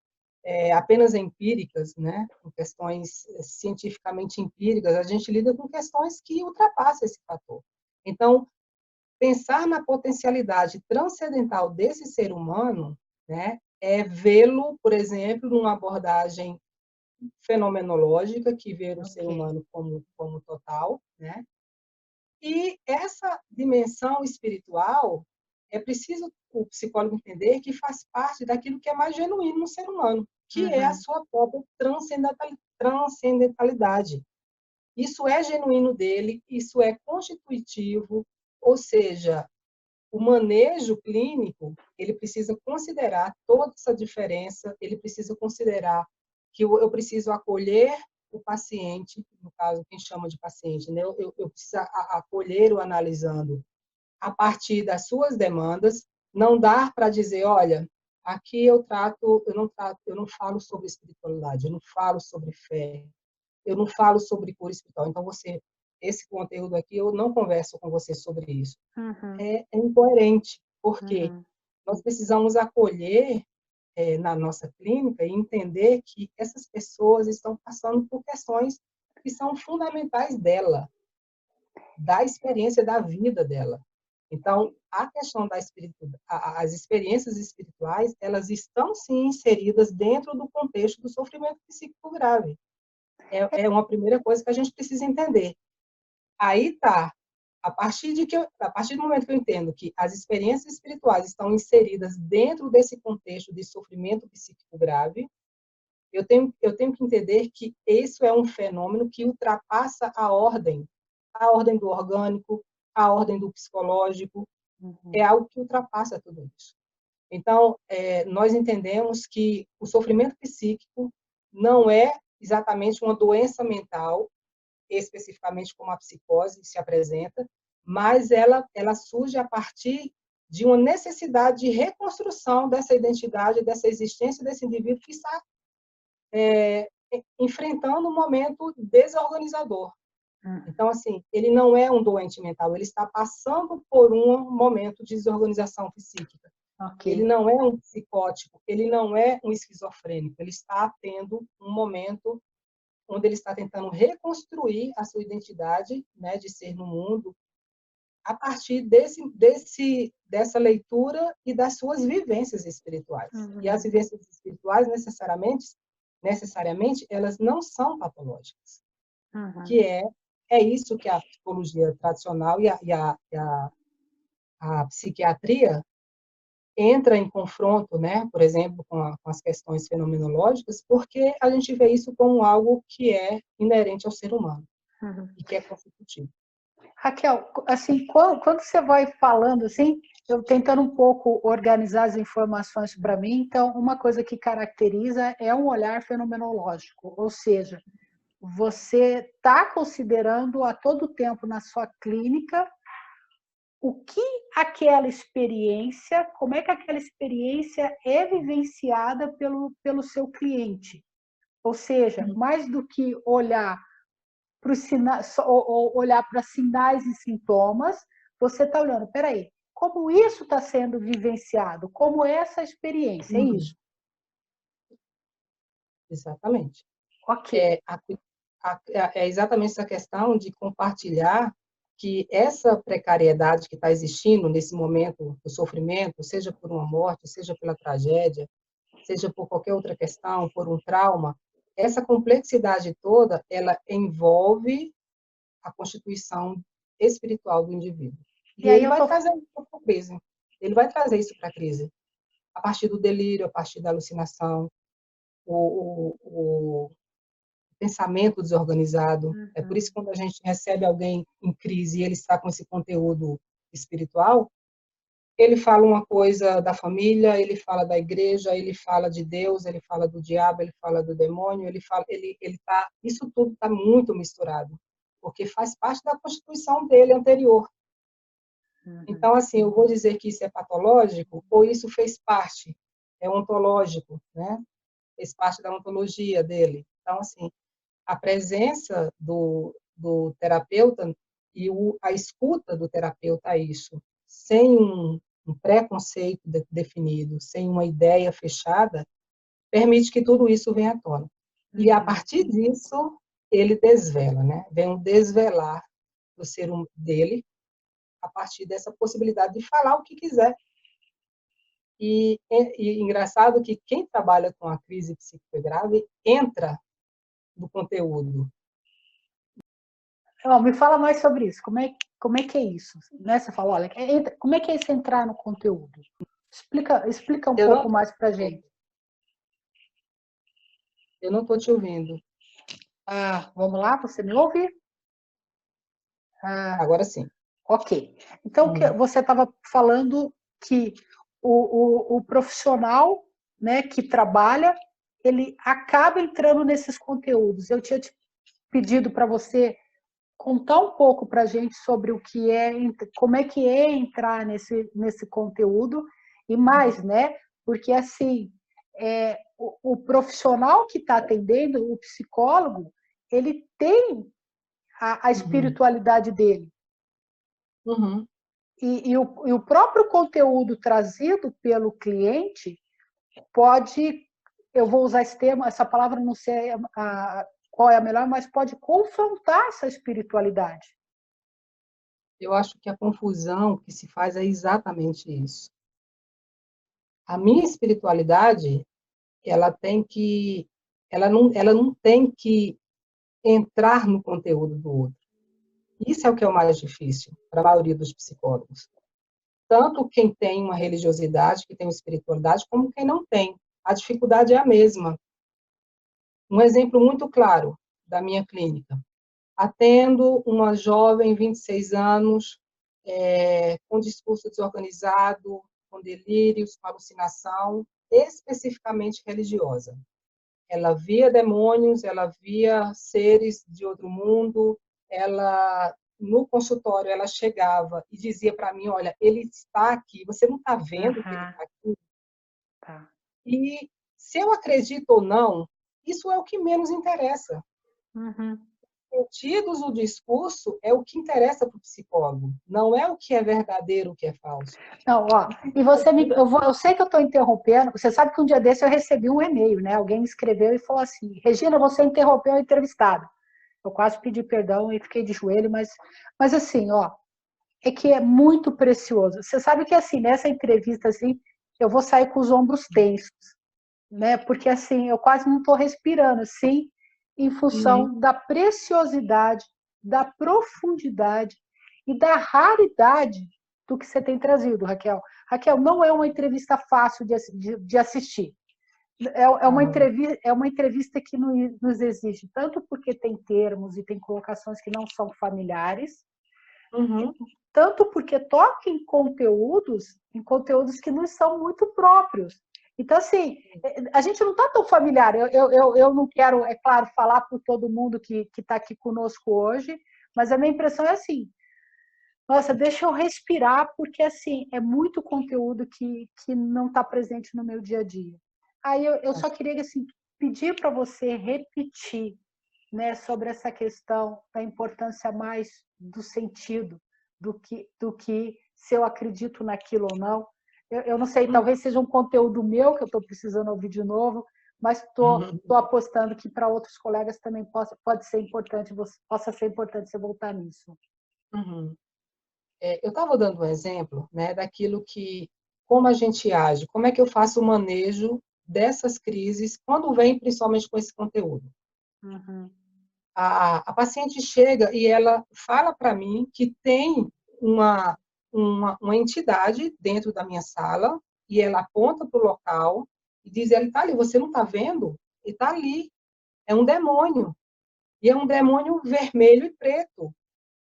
apenas empíricas, né, com questões cientificamente empíricas, a gente lida com questões que ultrapassam esse fator. Então, pensar na potencialidade transcendental desse ser humano, né, é vê-lo, por exemplo, numa abordagem fenomenológica, que vê o ser humano como total, né? E essa dimensão espiritual, é preciso o psicólogo entender que faz parte daquilo que é mais genuíno no ser humano, que é a sua própria transcendentalidade. Isso é genuíno dele, isso é constitutivo, ou seja, o manejo clínico, ele precisa considerar toda essa diferença, ele precisa considerar que eu preciso acolher o paciente, no caso, quem chama de paciente, né? Eu preciso acolher o analisando a partir das suas demandas, não dar para dizer, olha, aqui eu não falo sobre espiritualidade, eu não falo sobre fé, eu não falo sobre cura espiritual, então esse conteúdo aqui, eu não converso com você sobre isso. É incoerente, porque nós precisamos acolher na nossa clínica e entender que essas pessoas estão passando por questões que são fundamentais dela, da experiência da vida dela. Então, a questão as experiências espirituais, elas estão sim inseridas dentro do contexto do sofrimento psíquico grave. É uma primeira coisa que a gente precisa entender. Aí tá. A partir do momento que eu entendo que as experiências espirituais estão inseridas dentro desse contexto de sofrimento psíquico grave, eu tenho que entender que isso é um fenômeno que ultrapassa a ordem do orgânico, a ordem do psicológico, é algo que ultrapassa tudo isso. Então, nós entendemos que o sofrimento psíquico não é exatamente uma doença mental, especificamente como a psicose se apresenta, mas ela surge a partir de uma necessidade de reconstrução dessa identidade, dessa existência desse indivíduo que está enfrentando um momento desorganizador. Então, assim, ele não é um doente mental, ele está passando por um momento de desorganização psíquica. Ele não é um psicótico, ele não é um esquizofrênico, ele está tendo um momento onde ele está tentando reconstruir a sua identidade, né, de ser no mundo, a partir dessa leitura e das suas vivências espirituais. E as vivências espirituais, necessariamente, elas não são patológicas. Que é isso que a psicologia tradicional e a psiquiatria entra em confronto, né, por exemplo, com as questões fenomenológicas, porque a gente vê isso como algo que é inerente ao ser humano e que é constitutivo. Raquel, assim, quando você vai falando assim, eu tentando um pouco organizar as informações para mim, então uma coisa que caracteriza é um olhar fenomenológico, ou seja, você está considerando a todo tempo na sua clínica o que aquela experiência, como é que aquela experiência é vivenciada pelo seu cliente. Ou seja, mais do que olhar para os sinais, ou olhar para sinais e sintomas, você está olhando, peraí, como isso está sendo vivenciado, como é essa experiência, é isso? Exatamente. Ok. É exatamente essa questão de compartilhar que essa precariedade que está existindo nesse momento do sofrimento, seja por uma morte, seja pela tragédia, seja por qualquer outra questão, por um trauma, essa complexidade toda, ela envolve a constituição espiritual do indivíduo. E E aí ele eu vai tô... trazer isso para a crise. Ele vai trazer isso para a crise. A partir do delírio, a partir da alucinação, o pensamento desorganizado. É por isso que quando a gente recebe alguém em crise e ele está com esse conteúdo espiritual, ele fala uma coisa da família, ele fala da igreja, ele fala de Deus, ele fala do diabo, ele fala do demônio, ele tá, isso tudo está muito misturado, porque faz parte da constituição dele anterior. Então, assim, eu vou dizer que isso é patológico ou isso fez parte, é ontológico, né? Fez parte da ontologia dele. Então, assim, a presença do terapeuta e a escuta do terapeuta a isso, sem um preconceito definido, sem uma ideia fechada, permite que tudo isso venha à tona. E a partir disso, ele desvela, né? Vem um desvelar do ser dele, a partir dessa possibilidade de falar o que quiser. E engraçado que quem trabalha com a crise psíquica grave entra no conteúdo. Me fala mais sobre isso. Como é que é isso? Né? Você falou, olha, como é que é esse entrar no conteúdo? Explica um pouco mais para a gente. Eu não estou te ouvindo. Vamos lá, você me ouve? Agora sim. Ok. Então, você estava falando que o profissional, né, que trabalha, ele acaba entrando nesses conteúdos. Eu tinha te pedido para você contar um pouco para a gente sobre o que é, como é que é entrar nesse conteúdo e mais, né? Porque assim, o profissional que está atendendo, o psicólogo, ele tem a espiritualidade dele. Uhum. E o próprio conteúdo trazido pelo cliente pode, eu vou usar esse termo, essa palavra não sei qual é a melhor, mas pode confrontar essa espiritualidade. Eu acho que a confusão que se faz é exatamente isso. A minha espiritualidade, ela não tem que entrar no conteúdo do outro. Isso é o que é o mais difícil para a maioria dos psicólogos. Tanto quem tem uma religiosidade, que tem uma espiritualidade, como quem não tem. A dificuldade é a mesma. Um exemplo muito claro da minha clínica. Atendo uma jovem, 26 anos, com discurso desorganizado, com delírios, com alucinação, especificamente religiosa. Ela via demônios, ela via seres de outro mundo, no consultório, ela chegava e dizia para mim, olha, ele está aqui, você não está vendo que ele está aqui? Tá. E se eu acredito ou não, isso é o que menos interessa. Sentidos do discurso é o que interessa para o psicólogo, não é o que é verdadeiro, o que é falso. Não, e você eu sei que eu estou interrompendo, você sabe que um dia desse eu recebi um e-mail, né? Alguém me escreveu e falou assim, Regina, você interrompeu a entrevistada. Eu quase pedi perdão e fiquei de joelho, mas assim, é que é muito precioso. Você sabe que assim, nessa entrevista assim, eu vou sair com os ombros tensos, né? Porque assim, eu quase não estou respirando, assim, em função da preciosidade, da profundidade e da raridade do que você tem trazido, Raquel. Raquel, não é uma entrevista fácil de assistir. É uma entrevista que nos exige, tanto porque tem termos e tem colocações que não são familiares, tanto porque toca em conteúdos que não são muito próprios. Então, assim, a gente não está tão familiar. Eu não quero, é claro, falar por todo mundo que está aqui conosco hoje, mas a minha impressão é assim, nossa, deixa eu respirar, porque assim, é muito conteúdo que não está presente no meu dia a dia. Aí eu só queria assim, pedir para você repetir, né, sobre essa questão da importância mais do sentido, do que se eu acredito naquilo ou não. Eu não sei, talvez seja um conteúdo meu que eu estou precisando ouvir de novo, mas estou apostando que para outros colegas também pode ser importante, possa ser importante você voltar nisso. Eu estava dando um exemplo, né, daquilo que, como a gente age, como é que eu faço o manejo dessas crises, quando vem principalmente com esse conteúdo. Uhum. A paciente chega e ela fala para mim que tem uma entidade dentro da minha sala e ela aponta para o local e diz, ele está ali, você não está vendo? Ele está ali, é um demônio. E é um demônio vermelho e preto.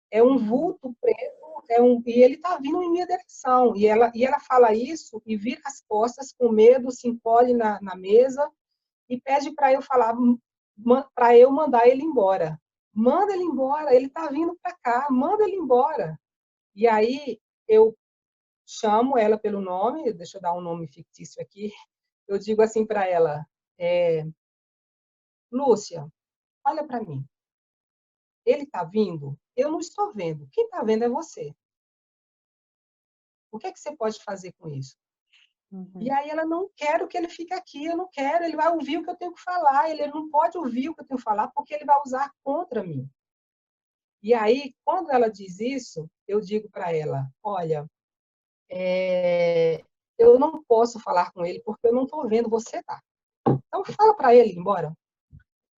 É um vulto preto, e ele está vindo em minha direção. E ela fala isso e vira as costas com medo, se encolhe na mesa e pede para eu falar, para eu mandar ele embora. Manda ele embora, ele está vindo para cá, manda ele embora. E aí eu chamo ela pelo nome, deixa eu dar um nome fictício aqui, eu digo assim para ela, Lúcia, olha para mim, ele está vindo? Eu não estou vendo, quem está vendo é você. O que é que você pode fazer com isso? Uhum. E aí ela, não quero que ele fique aqui, eu não quero, ele vai ouvir o que eu tenho que falar, ele não pode ouvir o que eu tenho que falar, porque ele vai usar contra mim. E aí, quando ela diz isso, eu digo para ela, olha, eu não posso falar com ele porque eu não estou vendo, você tá. Então, fala para ele ir embora.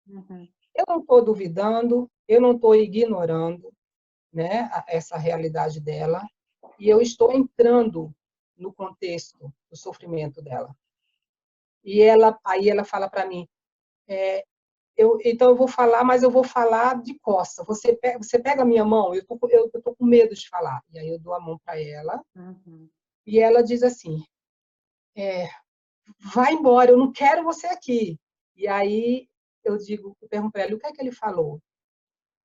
Uhum. Eu não estou duvidando, eu não estou ignorando, né, essa realidade dela, e eu estou entrando no contexto do sofrimento dela. E aí ela fala para mim, então eu vou falar, mas eu vou falar de costa. Você pega a minha mão, eu tô com medo de falar. E aí eu dou a mão para ela, e ela diz assim, vai embora, eu não quero você aqui. E aí eu pergunto para ela, o que é que ele falou?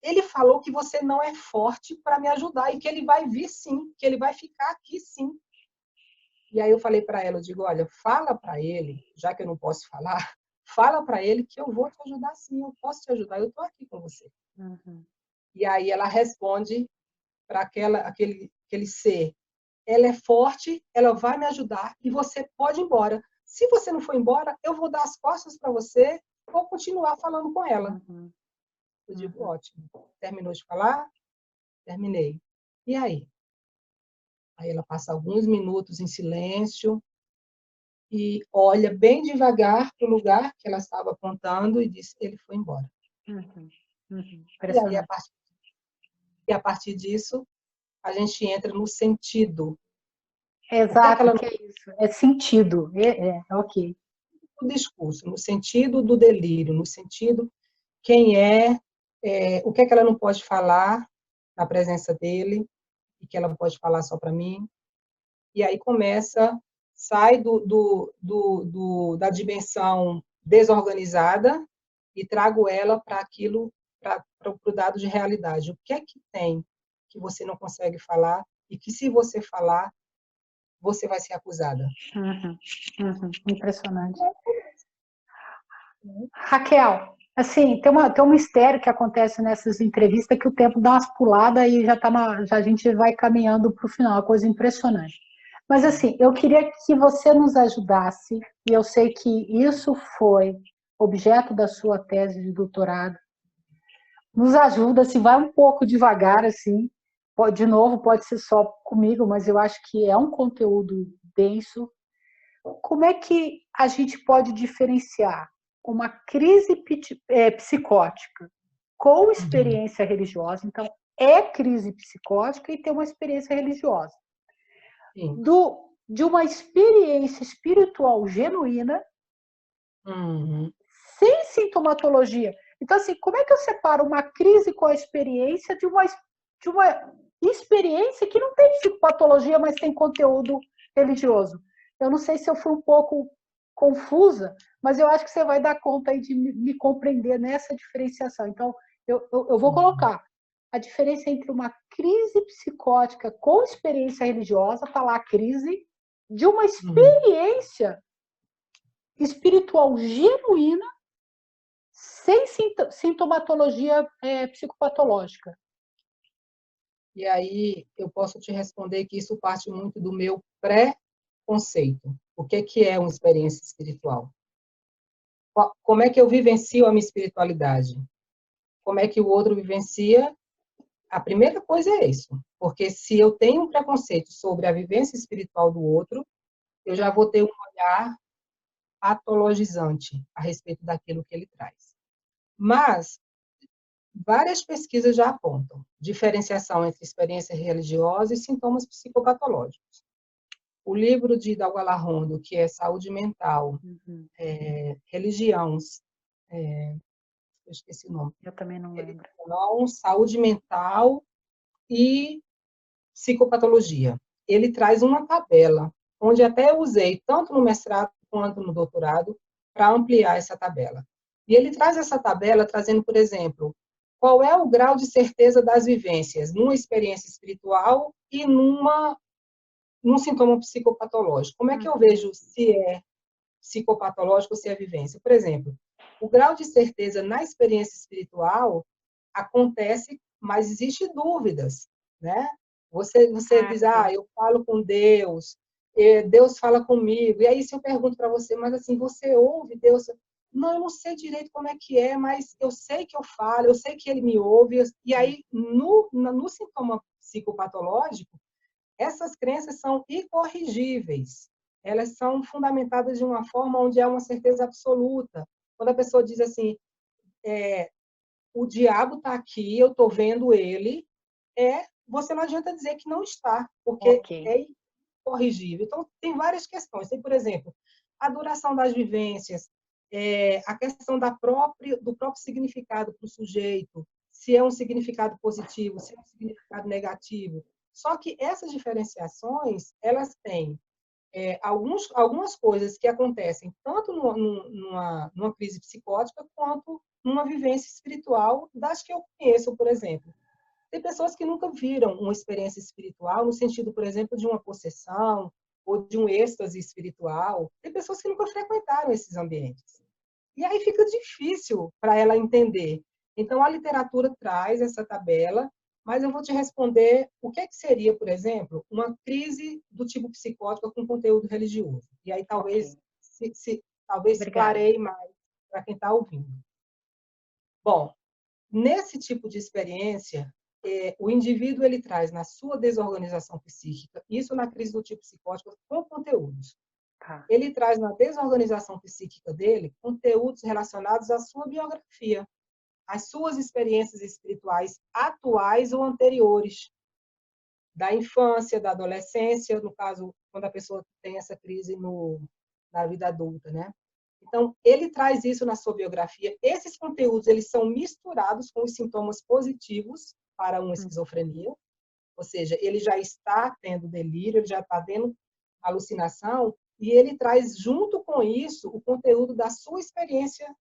Ele falou que você não é forte para me ajudar e que ele vai vir sim, que ele vai ficar aqui sim. E aí eu falei para ela, eu digo, olha, fala para ele, já que eu não posso falar, fala para ele que eu vou te ajudar sim, eu posso te ajudar, eu estou aqui com você. E aí ela responde para aquele ser, ela é forte, ela vai me ajudar e você pode ir embora. Se você não for embora, eu vou dar as costas para você ou continuar falando com ela. Eu digo, ótimo. Terminou de falar? Terminei. E aí? Aí ela passa alguns minutos em silêncio e olha bem devagar para o lugar que ela estava apontando e diz, ele foi embora. E aí, a partir disso, a gente entra no sentido. Exato, que é isso. É sentido. Ok. O discurso, no sentido do delírio, no sentido quem o que é que ela não pode falar na presença dele e que ela pode falar só para mim. E aí sai da dimensão desorganizada e trago ela para aquilo, para o dado de realidade. O que é que tem que você não consegue falar e que, se você falar, você vai ser acusada? Impressionante. Raquel, assim, tem um mistério que acontece nessas entrevistas que o tempo dá umas puladas e já a gente vai caminhando para o final, uma coisa impressionante. Mas, assim, eu queria que você nos ajudasse, e eu sei que isso foi objeto da sua tese de doutorado. Nos ajuda, se vai um pouco devagar, assim, de novo, pode ser só comigo, mas eu acho que é um conteúdo denso. Como é que a gente pode diferenciar uma crise psicótica com experiência religiosa? Então, é crise psicótica e tem uma experiência religiosa. De uma experiência espiritual genuína, sem sintomatologia. Então, assim, como é que eu separo uma crise com a experiência de uma experiência que não tem psicopatologia, mas tem conteúdo religioso? Eu não sei se eu fui um pouco confusa, mas eu acho que você vai dar conta aí de me compreender nessa diferenciação. Então, eu vou colocar a diferença entre uma crise psicótica com experiência religiosa, está lá a crise, de uma experiência espiritual genuína, sem sintomatologia psicopatológica. E aí eu posso te responder que isso parte muito do meu pré-conceito. O que é uma experiência espiritual? Como é que eu vivencio a minha espiritualidade? Como é que o outro vivencia? A primeira coisa é isso, porque se eu tenho um preconceito sobre a vivência espiritual do outro, eu já vou ter um olhar patologizante a respeito daquilo que ele traz. Mas várias pesquisas já apontam diferenciação entre experiência religiosa e sintomas psicopatológicos. O livro de Dalgal Arrondo, que é Saúde Mental, Religião, eu esqueci o nome. Eu também não lembro. Religião, Saúde Mental e Psicopatologia. Ele traz uma tabela, onde até eu usei, tanto no mestrado quanto no doutorado, para ampliar essa tabela. E ele traz essa tabela trazendo, por exemplo, qual é o grau de certeza das vivências numa experiência espiritual e num sintoma psicopatológico. Como é que eu vejo se é psicopatológico ou se é vivência? Por exemplo, o grau de certeza na experiência espiritual acontece, mas existe dúvidas, né? Você diz, eu falo com Deus, Deus fala comigo. E aí, se eu pergunto para você, mas assim, você ouve Deus? Não, eu não sei direito como é que é, mas eu sei que eu falo, eu sei que ele me ouve. E aí, no sintoma psicopatológico, essas crenças são incorrigíveis. Elas são fundamentadas de uma forma onde há uma certeza absoluta. Quando a pessoa diz assim, o diabo está aqui, eu estou vendo ele, você não adianta dizer que não está, porque é incorrigível. Então, tem várias questões. Tem, por exemplo, a duração das vivências, a questão do próprio significado para o sujeito, se é um significado positivo, se é um significado negativo. Só que essas diferenciações, elas têm algumas coisas que acontecem tanto numa crise psicótica quanto numa vivência espiritual das que eu conheço, por exemplo. Tem pessoas que nunca viram uma experiência espiritual no sentido, por exemplo, de uma possessão ou de um êxtase espiritual. Tem pessoas que nunca frequentaram esses ambientes. E aí fica difícil para ela entender. Então, a literatura traz essa tabela, mas eu vou te responder o que seria, por exemplo, uma crise do tipo psicótica com conteúdo religioso. E aí talvez talvez clareie mais para quem está ouvindo. Bom, nesse tipo de experiência, o indivíduo ele traz na sua desorganização psíquica, isso na crise do tipo psicótica, com conteúdos. Ele traz na desorganização psíquica dele conteúdos relacionados à sua biografia, às suas experiências espirituais atuais ou anteriores, da infância, da adolescência, no caso, quando a pessoa tem essa crise na vida adulta, né? Então, ele traz isso na sua biografia. Esses conteúdos, eles são misturados com os sintomas positivos para uma esquizofrenia, ou seja, ele já está tendo delírio, ele já está tendo alucinação, e ele traz junto com isso o conteúdo da sua experiência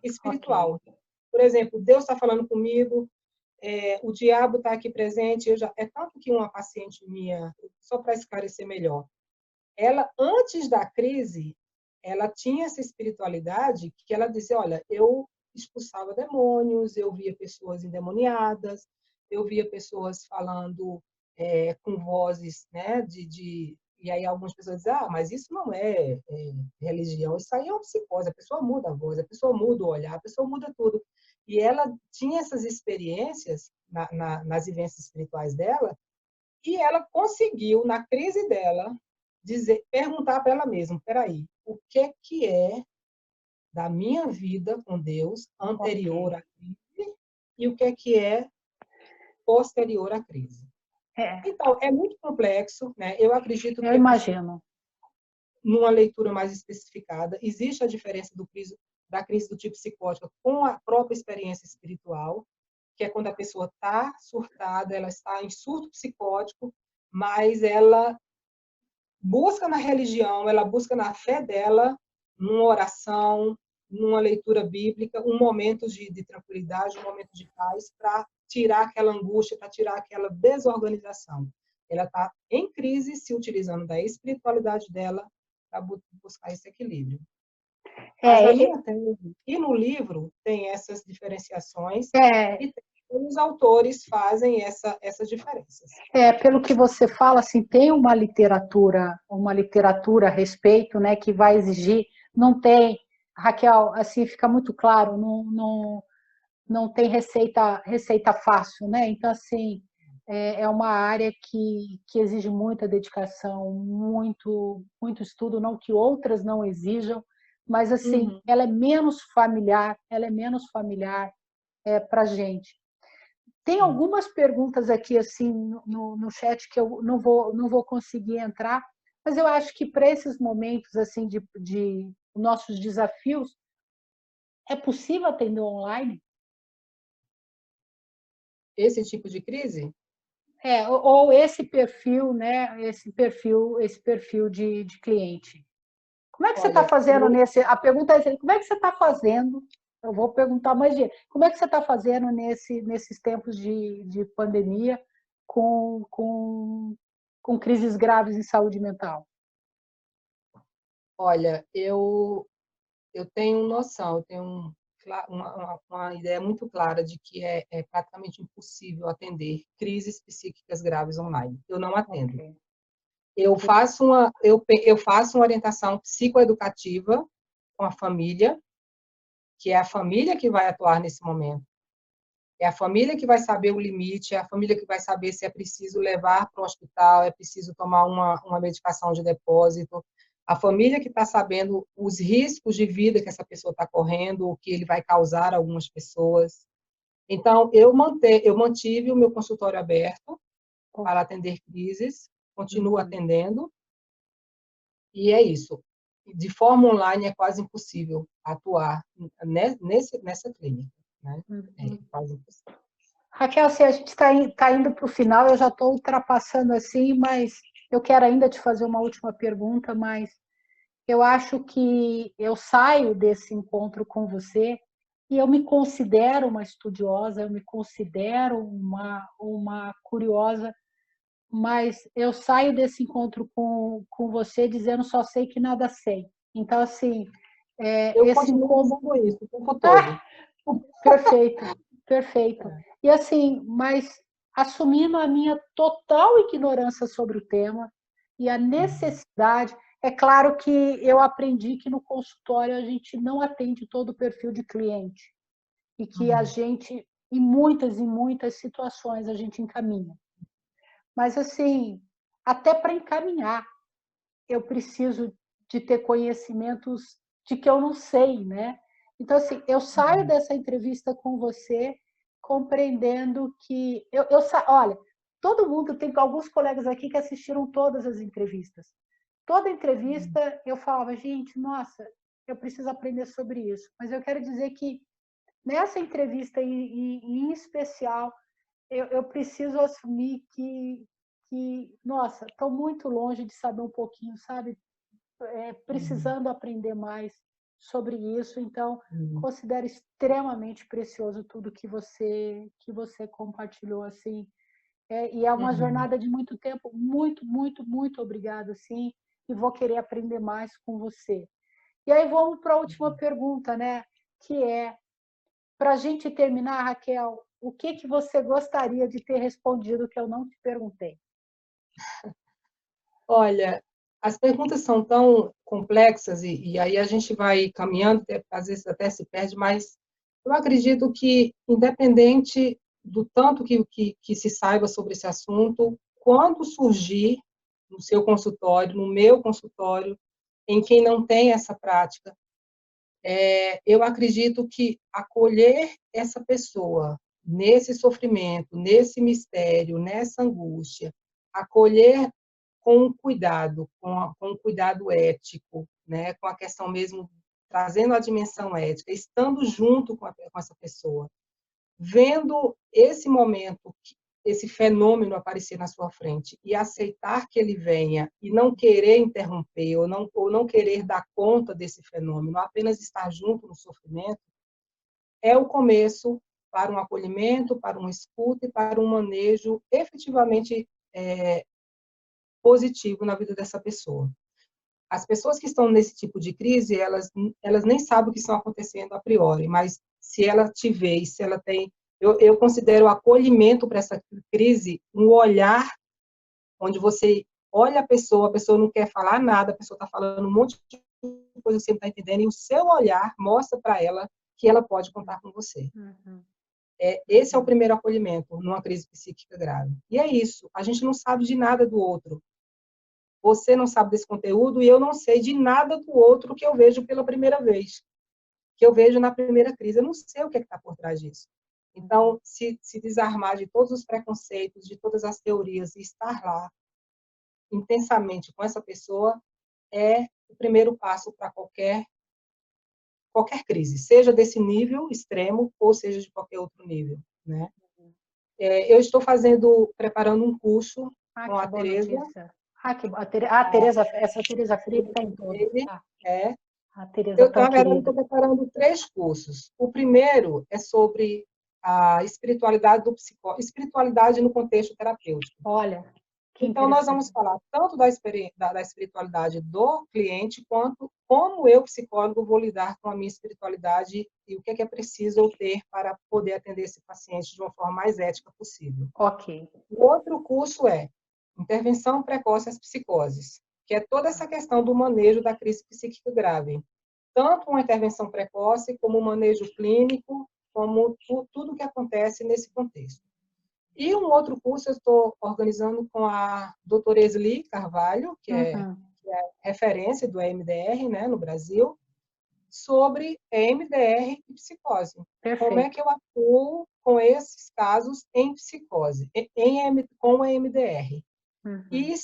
espiritual. Por exemplo, Deus está falando comigo, o diabo está aqui presente. É tanto que uma paciente minha, só para esclarecer melhor, ela, antes da crise, ela tinha essa espiritualidade que ela dizia, olha, eu expulsava demônios, eu via pessoas endemoniadas, eu via pessoas falando com vozes, né, e aí algumas pessoas dizem, mas isso não é religião, isso aí é uma psicose, a pessoa muda a voz, a pessoa muda o olhar, a pessoa muda tudo. E ela tinha essas experiências nas vivências espirituais dela, e ela conseguiu, na crise dela, perguntar para ela mesma, peraí, o que é da minha vida com Deus anterior à crise e o que é posterior à crise. Então, é muito complexo, né? Eu acredito que... Eu imagino. Numa leitura mais especificada, existe a diferença da crise do tipo psicótica com a própria experiência espiritual, que é quando a pessoa está surtada, ela está em surto psicótico, mas ela busca na religião, ela busca na fé dela, numa oração, numa leitura bíblica, um momento de tranquilidade, um momento de paz, para tirar aquela angústia, para tirar aquela desorganização. Ela está em crise, se utilizando da espiritualidade dela para buscar esse equilíbrio. Mas na minha tese e no livro tem essas diferenciações e os autores fazem essas diferenças. Pelo que você fala, assim, tem uma literatura a respeito, né, que vai exigir, não tem, Raquel, assim, fica muito claro, não tem receita fácil, né? Então, assim, é uma área que exige muita dedicação, muito estudo, não que outras não exijam, mas assim, Uhum. ela é menos familiar, para a gente. Tem Sim. algumas perguntas aqui assim no chat que eu não vou conseguir entrar, mas eu acho que para esses momentos assim de nossos desafios, é possível atender online? Esse tipo de crise? Ou esse perfil, né? Esse perfil de cliente. Como é que você está Olha, fazendo nesse? A pergunta é assim, como é que você está fazendo? Eu vou perguntar mais de como é que você está fazendo nesses tempos de pandemia com crises graves em saúde mental? olha, eu tenho noção, eu tenho uma ideia muito clara de que é praticamente impossível atender crises psíquicas graves online. Eu não atendo. Ok, Eu ok. faço uma orientação psicoeducativa com a família, que é a família que vai atuar nesse momento. É a família que vai saber o limite, é a família que vai saber se é preciso levar para o hospital, é preciso tomar uma medicação de depósito. A família que está sabendo os riscos de vida que essa pessoa está correndo, o que ele vai causar a algumas pessoas. Então, eu mantive o meu consultório aberto para atender crises, continuo Uhum. atendendo, e é isso. De forma online é quase impossível atuar nessa clínica, né? É Uhum. quase impossível. Raquel, assim, a gente está indo para o final, eu já estou ultrapassando assim, mas eu quero ainda te fazer uma última pergunta, mas eu acho que eu saio desse encontro com você e eu me considero uma estudiosa, eu me considero uma curiosa, mas eu saio desse encontro com você dizendo só sei que nada sei. Então, assim, Eu esse continuo encontro. dizendo isso o tempo todo. Perfeito, perfeito. E assim, mas assumindo a minha total ignorância sobre o tema e a Uhum, necessidade, é claro que eu aprendi que no consultório a gente não atende todo o perfil de cliente e que a uhum, gente, em muitas situações, a gente encaminha. Mas assim, até para encaminhar, eu preciso de ter conhecimentos de que eu não sei, né? Então, assim, eu saio uhum, dessa entrevista com você compreendendo que olha, todo mundo tem alguns colegas aqui que assistiram todas as entrevistas. Toda uhum, entrevista eu falava, gente, nossa, eu preciso aprender sobre isso. Mas eu quero dizer que nessa entrevista em especial, eu preciso assumir nossa, estou muito longe de saber um pouquinho, sabe? uhum, Precisando aprender mais sobre isso. Então, uhum, considero extremamente precioso tudo que você compartilhou assim. E é uma uhum. jornada de muito tempo. Muito, muito, muito obrigada, sim. E vou querer aprender mais com você. E aí vamos para a última pergunta, né? Que é, para a gente terminar, Raquel, o que você gostaria de ter respondido que eu não te perguntei? Olha, as perguntas são tão complexas e aí a gente vai caminhando, às vezes até se perde, mas eu acredito que, independente do tanto que se saiba sobre esse assunto, quando surgir no seu consultório, no meu consultório, em quem não tem essa prática, eu acredito que acolher essa pessoa nesse sofrimento, nesse mistério, nessa angústia, acolher com cuidado, com cuidado ético, né, com a questão mesmo, trazendo a dimensão ética, estando junto com essa pessoa, vendo esse momento, esse fenômeno aparecer na sua frente e aceitar que ele venha e não querer interromper ou não querer dar conta desse fenômeno, apenas estar junto no sofrimento, é o começo para um acolhimento, para uma escuta e para um manejo efetivamente positivo na vida dessa pessoa. As pessoas que estão nesse tipo de crise, elas nem sabem o que está acontecendo a priori, mas se ela te vê e se ela tem... Eu considero o acolhimento para essa crise um olhar onde você olha a pessoa não quer falar nada, a pessoa está falando um monte de coisa que você não está entendendo, e o seu olhar mostra para ela que ela pode contar com você. Uhum, Esse é o uhum, primeiro acolhimento numa crise psíquica grave. E é isso, a gente não sabe de nada do outro. você não sabe desse conteúdo e eu não sei de nada do outro que eu vejo pela primeira vez, que eu vejo na primeira crise. Eu não sei o que está por trás disso. Então, se desarmar de todos os preconceitos, de todas as teorias e estar lá intensamente com essa pessoa é o primeiro passo para qualquer crise, seja desse nível extremo ou seja de qualquer outro nível, né? Eu estou preparando um curso com que a boa Tereza. notícia. Tereza, essa Tereza Fried está em todos. A Tereza Eu, tão na verdade, querida. estou preparando 3 cursos. O primeiro é sobre a espiritualidade espiritualidade no contexto terapêutico. Olha, que então, nós vamos falar tanto da espiritualidade do cliente, quanto como eu, psicólogo, vou lidar com a minha espiritualidade e o que é preciso eu ter para poder atender esse paciente de uma forma mais ética possível. Ok. O outro curso é Intervenção Precoce às Psicoses, que é toda essa questão do manejo da crise psíquica grave. Tanto uma intervenção precoce, como o manejo clínico, como tudo o que acontece nesse contexto. E um outro curso eu estou organizando com a doutora Esli Carvalho, que é referência do EMDR, né, no Brasil, sobre EMDR e psicose. Perfeito. Como é que eu atuo com esses casos em psicose, com o EMDR. E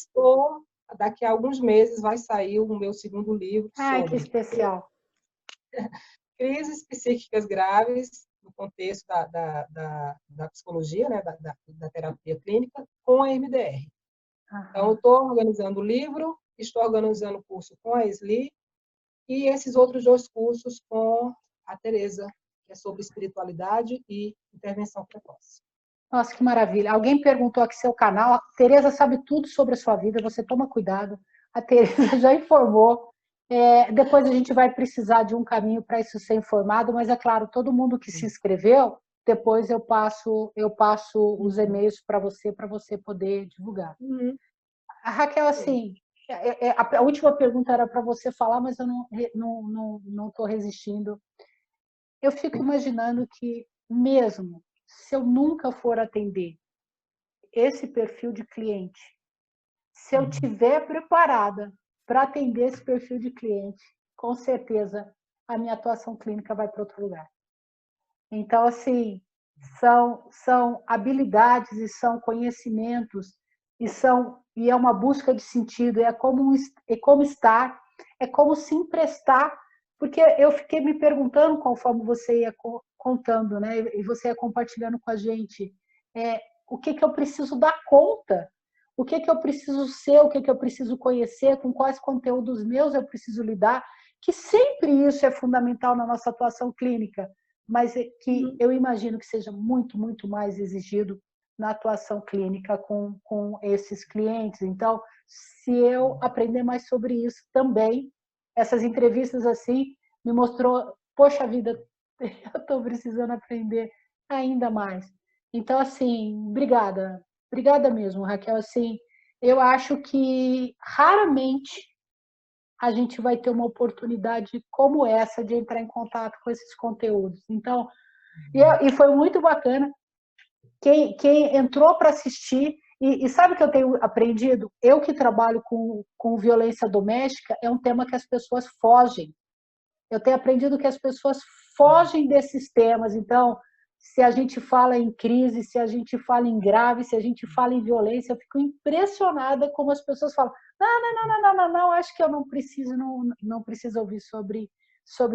daqui a alguns meses, vai sair o meu segundo livro sobre que especial. Crises psíquicas graves no contexto da psicologia, né, da terapia clínica, com a MDR. Então, eu estou organizando o livro, estou organizando o curso com a Esli e esses outros 2 cursos com a Tereza, que é sobre espiritualidade e intervenção precoce. Nossa, que maravilha. Alguém perguntou aqui seu canal. A Tereza sabe tudo sobre a sua vida, você toma cuidado. A Tereza já informou. Depois a gente vai precisar de um caminho para isso ser informado, mas é claro, todo mundo que se inscreveu, depois eu passo os e-mails para você poder divulgar. A Raquel, assim, a última pergunta era para você falar, mas eu não estou resistindo. Eu fico imaginando que, mesmo se eu nunca for atender esse perfil de cliente, se eu estiver preparada para atender esse perfil de cliente, com certeza a minha atuação clínica vai para outro lugar. Então, assim, são habilidades e são conhecimentos e é uma busca de sentido, é como estar, é como se emprestar, porque eu fiquei me perguntando conforme você ia contando, né, e você ia compartilhando com a gente, o que eu preciso dar conta, o que eu preciso ser, o que eu preciso conhecer, com quais conteúdos meus eu preciso lidar, que sempre isso é fundamental na nossa atuação clínica, mas que eu imagino que seja muito, muito mais exigido na atuação clínica com esses clientes. Então, se eu aprender mais sobre isso também, essas entrevistas assim, me mostrou, poxa vida, eu estou precisando aprender ainda mais. Então, assim, obrigada. Obrigada mesmo, Raquel. Assim, eu acho que raramente a gente vai ter uma oportunidade como essa de entrar em contato com esses conteúdos. Então, e foi muito bacana. Quem entrou para assistir, e sabe o que eu tenho aprendido? Eu que trabalho com violência doméstica, é um tema que as pessoas fogem. Eu tenho aprendido que as pessoas fogem desses temas. Então, se a gente fala em crise, se a gente fala em grave, se a gente fala em violência, eu fico impressionada como as pessoas falam: não, acho que eu não preciso ouvir sobre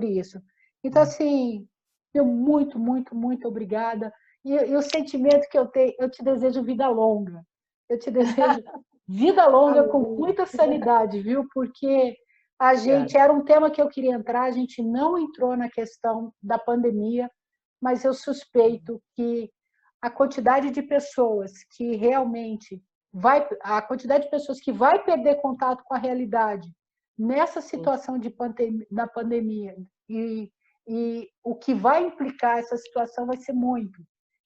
isso. Então, assim, eu muito, muito, muito obrigada. E o sentimento que eu tenho, eu te desejo vida longa. Eu te desejo vida longa com muita sanidade, viu? Porque a gente, era um tema que eu queria entrar, a gente não entrou na questão da pandemia, mas eu suspeito que a quantidade de pessoas que realmente a quantidade de pessoas que vai perder contato com a realidade nessa situação da pandemia e o que vai implicar essa situação vai ser muito.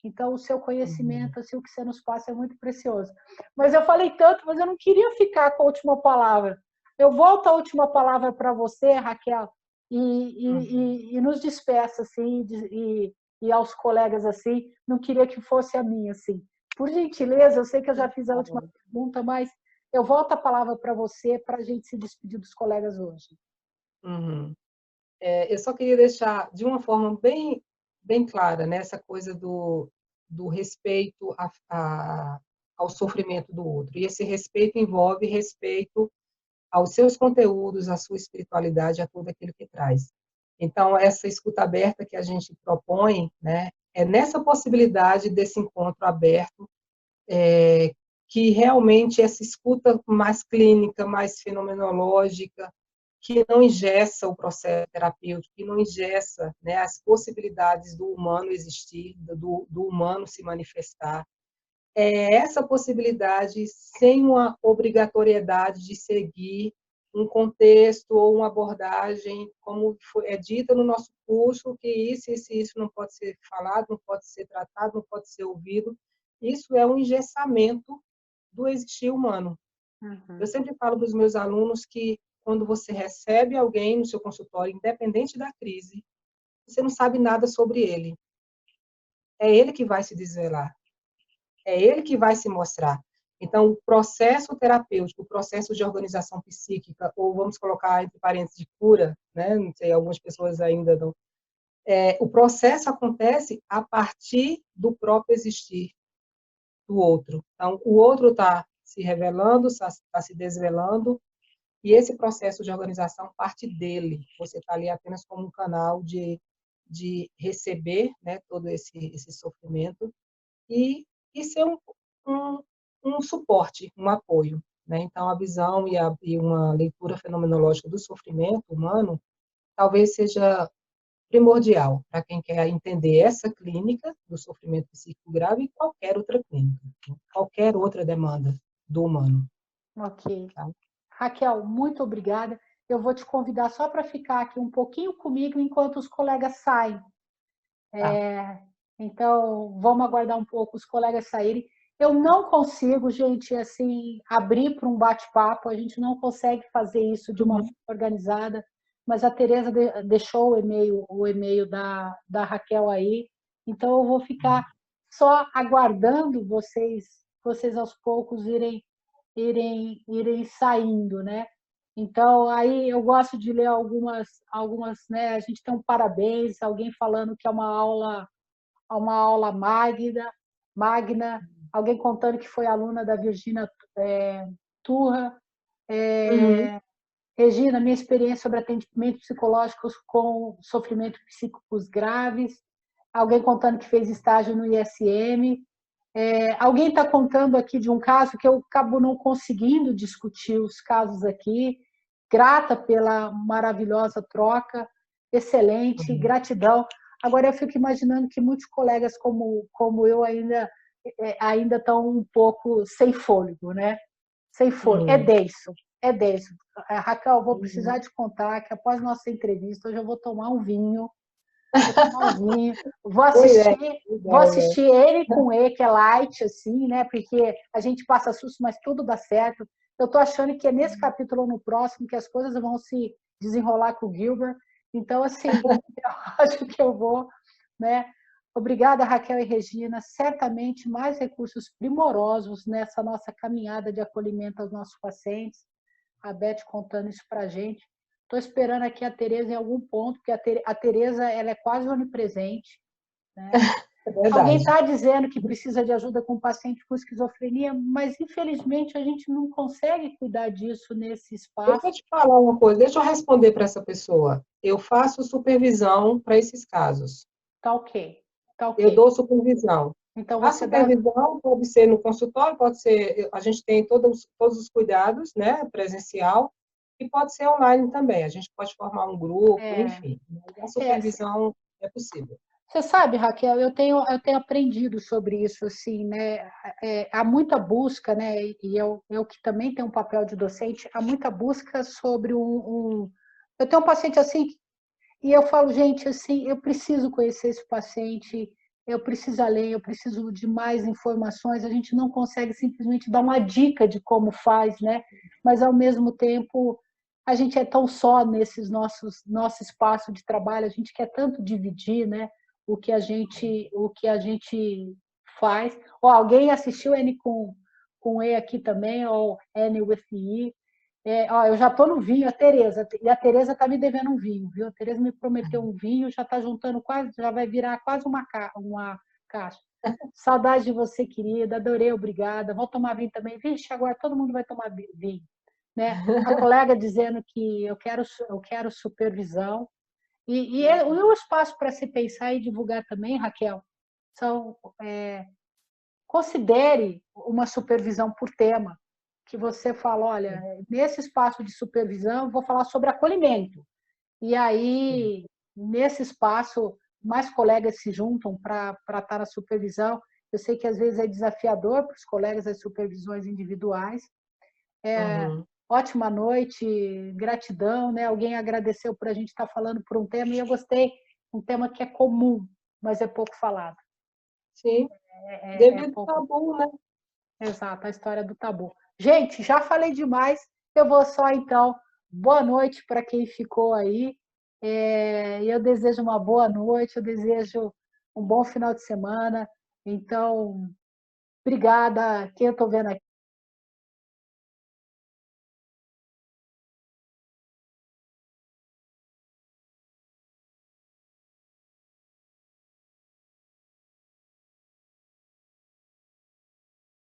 Então, o seu conhecimento, assim, o que você nos passa é muito precioso. Mas eu falei tanto, mas eu não queria ficar com a última palavra. Eu volto a última palavra para você, Raquel, e nos despeça, assim, e aos colegas, assim, não queria que fosse a minha, assim. Por gentileza, eu sei que eu já fiz a última pergunta, mas Eu volto a palavra para você para a gente se despedir dos colegas hoje. Uhum. Eu só queria deixar de uma forma bem clara, né, essa coisa do respeito ao sofrimento do outro. E esse respeito envolve respeito aos seus conteúdos, à sua espiritualidade, a tudo aquilo que traz. Então, essa escuta aberta que a gente propõe, né, é nessa possibilidade desse encontro aberto, que realmente essa escuta mais clínica, mais fenomenológica, que não engessa o processo terapêutico, que não engessa, né, as possibilidades do humano existir, do humano se manifestar. É essa possibilidade sem uma obrigatoriedade de seguir um contexto ou uma abordagem, como é dita no nosso curso, que isso não pode ser falado, não pode ser tratado, não pode ser ouvido. Isso é um engessamento do existir humano. Eu Uhum. sempre falo para os meus alunos que quando você recebe alguém no seu consultório, independente da crise, você não sabe nada sobre ele. É ele que vai se desvelar. É ele que vai se mostrar. Então, o processo terapêutico, o processo de organização psíquica, ou vamos colocar entre parênteses de cura, né? Não sei, algumas pessoas ainda não. O processo acontece a partir do próprio existir do outro. Então, o outro está se revelando, está se desvelando, e esse processo de organização parte dele. Você está ali apenas como um canal de receber, né, todo esse sofrimento e ser um, um suporte, um apoio. Né? Então, a visão e uma leitura fenomenológica do sofrimento humano talvez seja primordial para quem quer entender essa clínica do sofrimento psíquico grave e qualquer outra clínica, qualquer outra demanda do humano. Ok. Tá? Raquel, muito obrigada. Eu vou te convidar só para ficar aqui um pouquinho comigo enquanto os colegas saem. Tá. Então, vamos aguardar um pouco os colegas saírem. Eu não consigo, gente, assim, abrir para um bate-papo, a gente não consegue fazer isso de uma forma organizada, mas a Tereza deixou o e-mail da Raquel aí, então eu vou ficar só aguardando vocês aos poucos irem saindo, né? Então, aí eu gosto de ler algumas, né? A gente tem um parabéns, alguém falando que é uma aula magna, alguém contando que foi aluna da Virginia Turra. Uhum. Regina, minha experiência sobre atendimento psicológico com sofrimento psíquicos graves. Alguém contando que fez estágio no ISM. Alguém está contando aqui de um caso que eu acabo não conseguindo discutir os casos aqui. Grata pela maravilhosa troca, excelente, Uhum. gratidão. Agora eu fico imaginando que muitos colegas como eu ainda estão um pouco sem fôlego, né? Sem fôlego. É Sim. denso, é denso. Raquel, vou Uhum. precisar te contar que após nossa entrevista hoje eu vou tomar um vinho, vou Boa ideia, assistir, boa vou ideia. assistir ele com E, que é light, assim, né? Porque a gente passa susto, mas tudo dá certo. Eu estou achando que é nesse capítulo ou no próximo que as coisas vão se desenrolar com o Gilbert. Então, assim, eu acho que eu vou, né? Obrigada, Raquel e Regina. Certamente mais recursos primorosos nessa nossa caminhada de acolhimento aos nossos pacientes. A Beth contando isso para a gente. Estou esperando aqui a Tereza em algum ponto, porque a Tereza ela é quase onipresente. Né? É Alguém verdade. está dizendo que precisa de ajuda com paciente com esquizofrenia, mas infelizmente a gente não consegue cuidar disso nesse Deixa espaço. eu te falar uma coisa, deixa eu responder para essa pessoa. Eu faço supervisão para esses casos. Tá ok, tá Eu ok. dou supervisão. Então A você dá. supervisão pode ser no consultório, pode ser, a gente tem todos os cuidados, né, presencial, e pode ser online também. A gente pode formar um grupo, É, enfim. Mas a é, supervisão é possível. você sabe, Raquel, eu tenho aprendido sobre isso, assim, né? Há muita busca, né? E eu que também tenho um papel de docente, há muita busca sobre Eu tenho um paciente assim, e eu falo, gente, assim, eu preciso conhecer esse paciente, eu preciso ler, eu preciso de mais informações. A gente não consegue simplesmente dar uma dica de como faz, né? Mas ao mesmo tempo a gente é tão só nesses nosso espaço de trabalho, a gente quer tanto dividir, né? O que a gente faz. Ou alguém assistiu N com com E aqui também, ou N with E. Ó, eu já estou no vinho, a Tereza, e a Tereza está me devendo um vinho, viu? A Tereza me prometeu um vinho, já está juntando quase, já vai virar quase uma caixa. Saudade de você, querida, adorei, obrigada. Vou tomar vinho também. Vixe, agora todo mundo vai tomar vinho. Né? A colega dizendo que eu quero supervisão. E o espaço para se pensar e divulgar também, Raquel, considere uma supervisão por tema, que você fala, olha, nesse espaço de supervisão, eu vou falar sobre acolhimento. E aí, nesse espaço, mais colegas se juntam para estar na supervisão. Eu sei que às vezes é desafiador para os colegas as supervisões individuais. Ótima noite, gratidão, né? Alguém agradeceu por a gente estar falando por um tema, e eu gostei, um tema que é comum, mas é pouco falado. Sim, devido ao tabu, né? Exato, a história do tabu. Gente, já falei demais, eu vou só então, boa noite para quem ficou aí, eu desejo uma boa noite, eu desejo um bom final de semana, então, obrigada, quem eu estou vendo aqui,